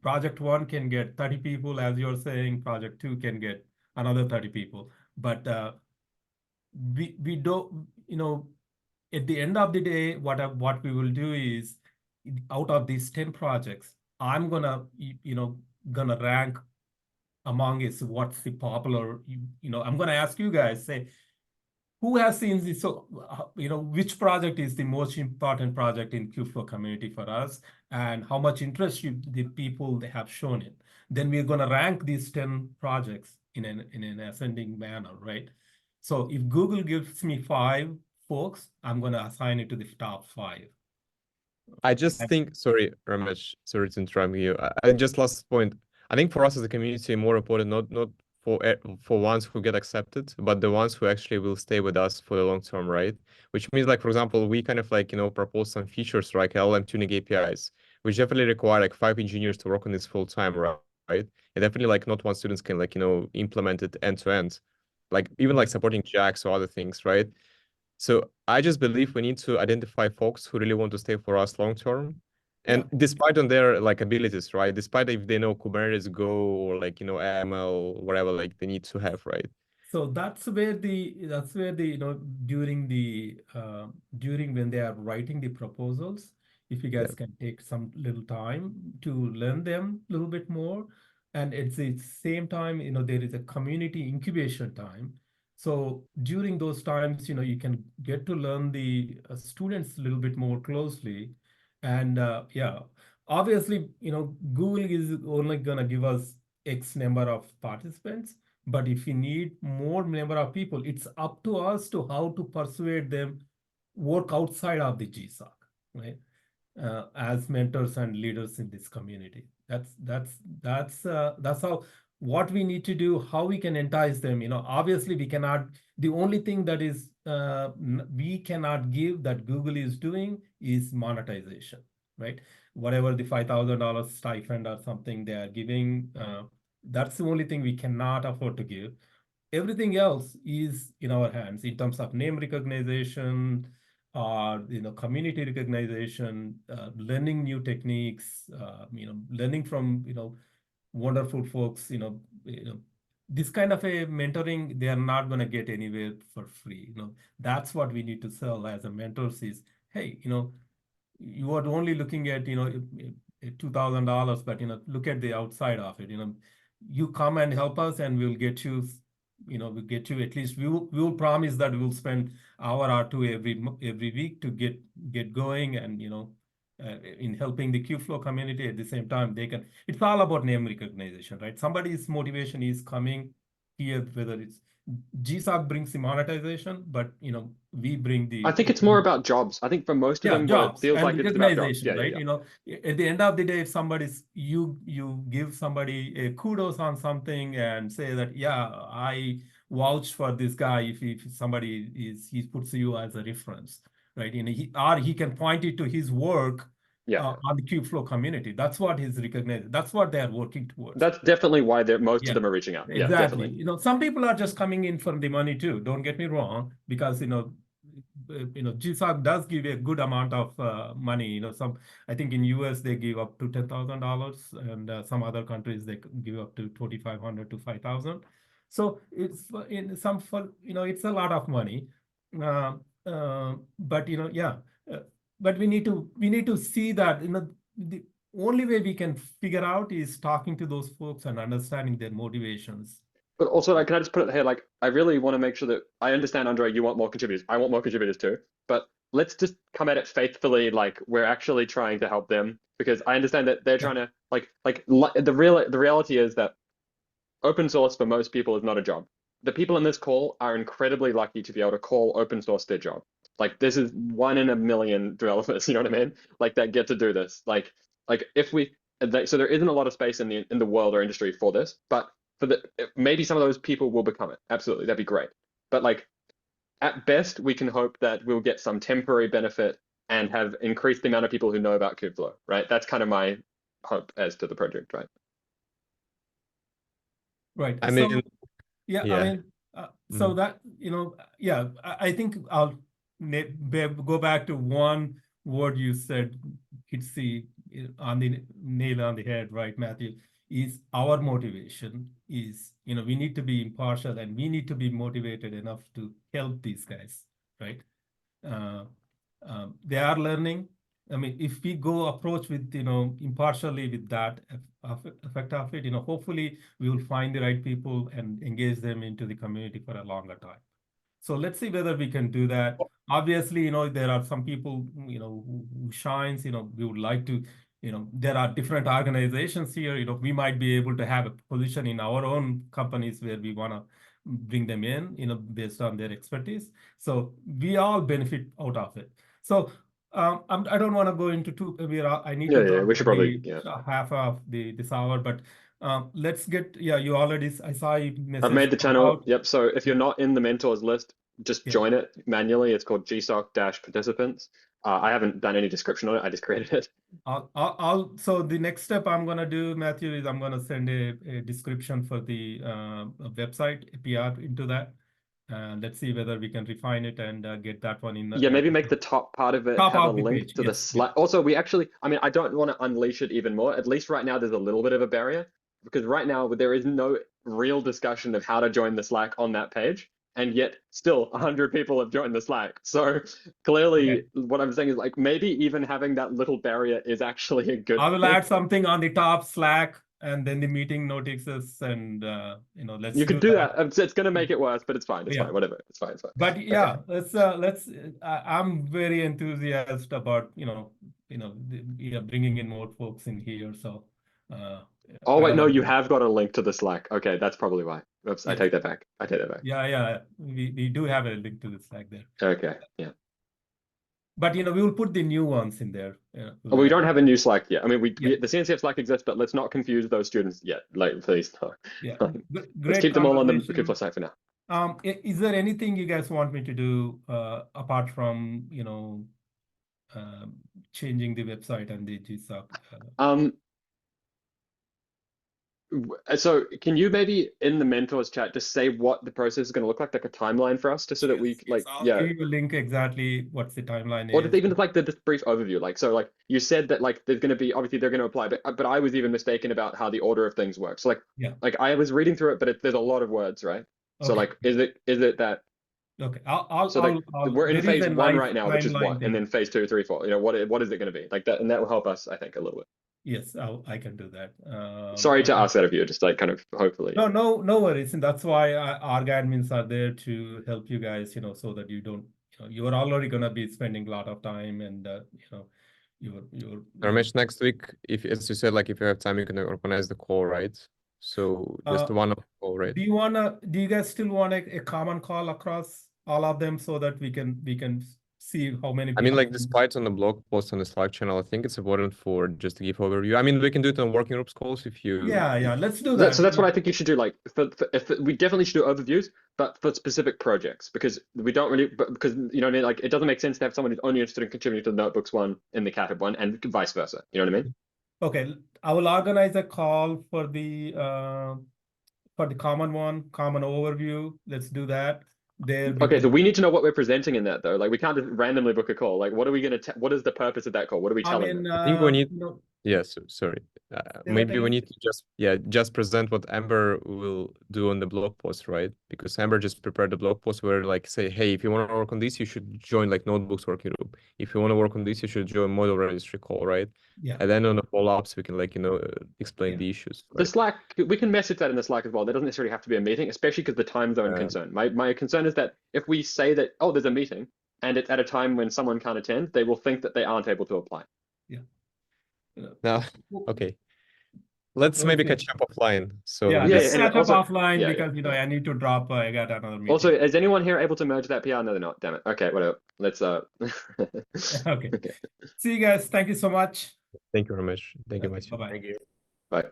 Project 1 can get 30 people, as you're saying. Project 2 can get another 30 people. But we don't, you know, at the end of the day, what we will do is, out of these 10 projects, I'm gonna, you know, rank among is what's the popular, you know, I'm gonna ask you guys, say, who has seen this? So, you know, which project is the most important project in Kubeflow community for us, and how much interest the people they have shown it. Then we're going to rank these 10 projects in an ascending manner, right? So if Google gives me 5 folks, I'm going to assign it to the top 5. I just think, sorry, Ramesh, sorry to interrupt you. I just last point. I think for us as a community, more important, not for ones who get accepted, but the ones who actually will stay with us for the long term, right? Which means, like, for example, we kind of like, you know, propose some features like LLM tuning APIs, which definitely require like 5 engineers to work on this full time, right? And definitely like not one student can like, you know, implement it end to end, like even like supporting JAX or other things, right? So I just believe we need to identify folks who really want to stay for us long term, And despite on their like abilities, right? Despite if they know Kubernetes Go or like, you know, ML, whatever, like they need to have, right? So that's where the you know, during when they are writing the proposals, if you guys can take some little time to learn them a little bit more, and it's the same time, you know, there is a community incubation time. So during those times, you know, you can get to learn the students a little bit more closely, and obviously, you know, Google is only gonna give us X number of participants. But if we need more number of people, it's up to us to how to persuade them work outside of the GSOC, right? As mentors and leaders in this community. That's how what we need to do, how we can entice them. You know, obviously we cannot. The only thing that is we cannot give that Google is doing is monetization, right? Whatever the $5,000 stipend or something they are giving. That's the only thing we cannot afford to give. Everything else is in our hands in terms of name recognition, or you know, community recognition, learning new techniques, you know, learning from, you know, wonderful folks. This kind of a mentoring they are not going to get anywhere for free. You know, that's what we need to sell as a mentors is, hey, you know, you are only looking at, you know, $2,000, but, you know, look at the outside of it. You know, you come and help us and we'll get you, you know, we'll get you at least, we will promise that we'll spend hour or two every week to get going, and, you know, in helping the Kubeflow community. At the same time, they can, it's all about name recognition, right? Somebody's motivation is coming here, whether it's GSOC brings the monetization, but, you know, we bring the. I think it's more about jobs. I think for most of them, what it Jobs feels and like it's about jobs. recognition, right? You know, at the end of the day, if somebody's you give somebody a kudos on something and say that, yeah, I vouch for this guy. If somebody he puts you as a reference, right? You know, he can point it to his work. On the Kubeflow community. That's what is recognized. That's what they are working towards. That's definitely why most of them are reaching out. Exactly. Yeah, definitely. You know, some people are just coming in for the money too. Don't get me wrong, because, you know, GSOC does give a good amount of money. You know, I think in US they give up to $10,000, and some other countries they give up to 2,500 to 5,000. So it's in some, you know, it's a lot of money. But, you know, but we need to see that, you know, the only way we can figure out is talking to those folks and understanding their motivations. But also, like, can I just put it here? Like, I really want to make sure that I understand, Andre, you want more contributors. I want more contributors too. But let's just come at it faithfully, like we're actually trying to help them, because I understand that they're trying to the reality is that open source for most people is not a job. The people in this call are incredibly lucky to be able to call open source their job. Like, this is 1 in a million developers, you know what I mean? Like, that get to do this. Like if we, so there isn't a lot of space in the world or industry for this, but maybe some of those people will become it. Absolutely, that'd be great. But like, at best, we can hope that we'll get some temporary benefit and have increased the amount of people who know about Kubeflow, right? That's kind of my hope as to the project, right? Right. I mean, so that, you know, I think I'll go back to one word you said. It's the nail on the head, right, Matthew? Is our motivation is, you know, we need to be impartial and we need to be motivated enough to help these guys, right? They are learning. I mean, if we go approach with, you know, impartially with that effect of it, you know, hopefully we will find the right people and engage them into the community for a longer time. So let's see whether we can do that. Obviously, you know, there are some people, you know, who shines, you know, we would like to, you know, there are different organizations here, you know, we might be able to have a position in our own companies where we want to bring them in, you know, based on their expertise. So we all benefit out of it. So I don't want to go into I need to we should probably half of this hour, but let's get, you already, I saw you message. I've made the channel. Yep. So if you're not in the mentors list, just join it manually. It's called GSOC-participants. I haven't done any description on it. I just created it. So the next step I'm going to do, Matthew, is I'm going to send a description for the website, a PR into that. And let's see whether we can refine it and get that one in. Yeah, maybe make the top part of it Top have a of the link page, to the yes, Slack. Also, we actually, I mean, I don't want to unleash it even more. At least right now, there's a little bit of a barrier because right now there is no real discussion of how to join the Slack on that page. And yet still 100 people have joined the Slack. So clearly Okay. what I'm saying is like, maybe even having that little barrier is actually a good I will thing. add something on the top Slack and then the meeting notices and, let's You could do that. It's going to make it worse, but it's fine. It's Yeah. fine. Whatever. It's fine. It's fine. But Okay. yeah, I'm very enthusiastic about, bringing in more folks in here. So, Oh, I wait, don't no, know. you have got a link to the Slack. Okay, that's probably why. Oops, I Yes. take that back. I take that back. Yeah, we do have a link to the Slack there. Okay, yeah. But, we will put the new ones in there. Oh, we don't have a new Slack yet. I mean, Yeah. the CNCF Slack exists, but let's not confuse those students yet. Like, please, no. Yeah. Let's Great keep them all on the conversation. Kubeflow site for now. Is there anything you guys want me to do apart from, changing the website and the GSOC? So can you maybe in the mentors chat just say what the process is going to look like a timeline for us, just so that we like, I'll yeah. give you a link exactly what's the timeline Or is. even like the brief overview, like, so like you said that like there's going to be, obviously they're going to apply, but I was even mistaken about how the order of things works. So like, Yeah. like I was reading through it, but there's a lot of words, right? So Okay. like, is it that? Okay, So like we're in there is phase a one nice right now, which is timeline what, and there. then phase 2, 3, 4. You know, what is it going to be like that? And that will help us, I think, a little bit. Yes, I can do that. Sorry to ask that of you, just like kind of hopefully. No worries, and that's why our admins are there to help you guys. So that you don't, you are already gonna be spending a lot of time, and you're. Ramesh, next week, if as you said, like if you have time, you can organize the call, right? So just one call, right? Do you guys still want a common call across all of them so that we can see how many people? I mean, like despite on the blog post on the Slack channel, I think it's important for just to give overview. I mean, we can do it on working groups calls if you. Yeah, let's do that. So that's what I think you should do. Like, we definitely should do overviews, but for specific projects, because we don't really, because you know what I mean. Like, it doesn't make sense to have someone who's only interested in contributing to the notebooks one and the Cathode one, and vice versa. You know what I mean? Okay, I will organize a call for the common one, common overview. Let's do that. Okay, so we need to know what we're presenting in that though. Like, we can't just randomly book a call. Like, what are we gonna? What is the purpose of that call? What are we telling them? I think we need. Yes, sorry. Maybe we need to just present what Amber will do on the blog post, right? Because Amber just prepared the blog post where like say, hey, if you want to work on this, you should join like notebooks working group. If you want to work on this, you should join model registry call, right? Yeah. And then on the follow-ups, we can like explain the issues. The Slack, we can message that in the Slack as well. There doesn't necessarily have to be a meeting, especially because the time zone concern. My concern is that if we say that, oh, there's a meeting and it's at a time when someone can't attend, they will think that they aren't able to apply. Yeah. No, okay. Let's maybe catch up offline. So let's catch up offline yeah, because I need to drop. I got another meeting. Also, is anyone here able to merge that PR? No, they're not. Damn it. Okay, whatever. Let's Okay. See you guys. Thank you so much. Thank you very much. Thank you much. Bye-bye. Thank you. Bye.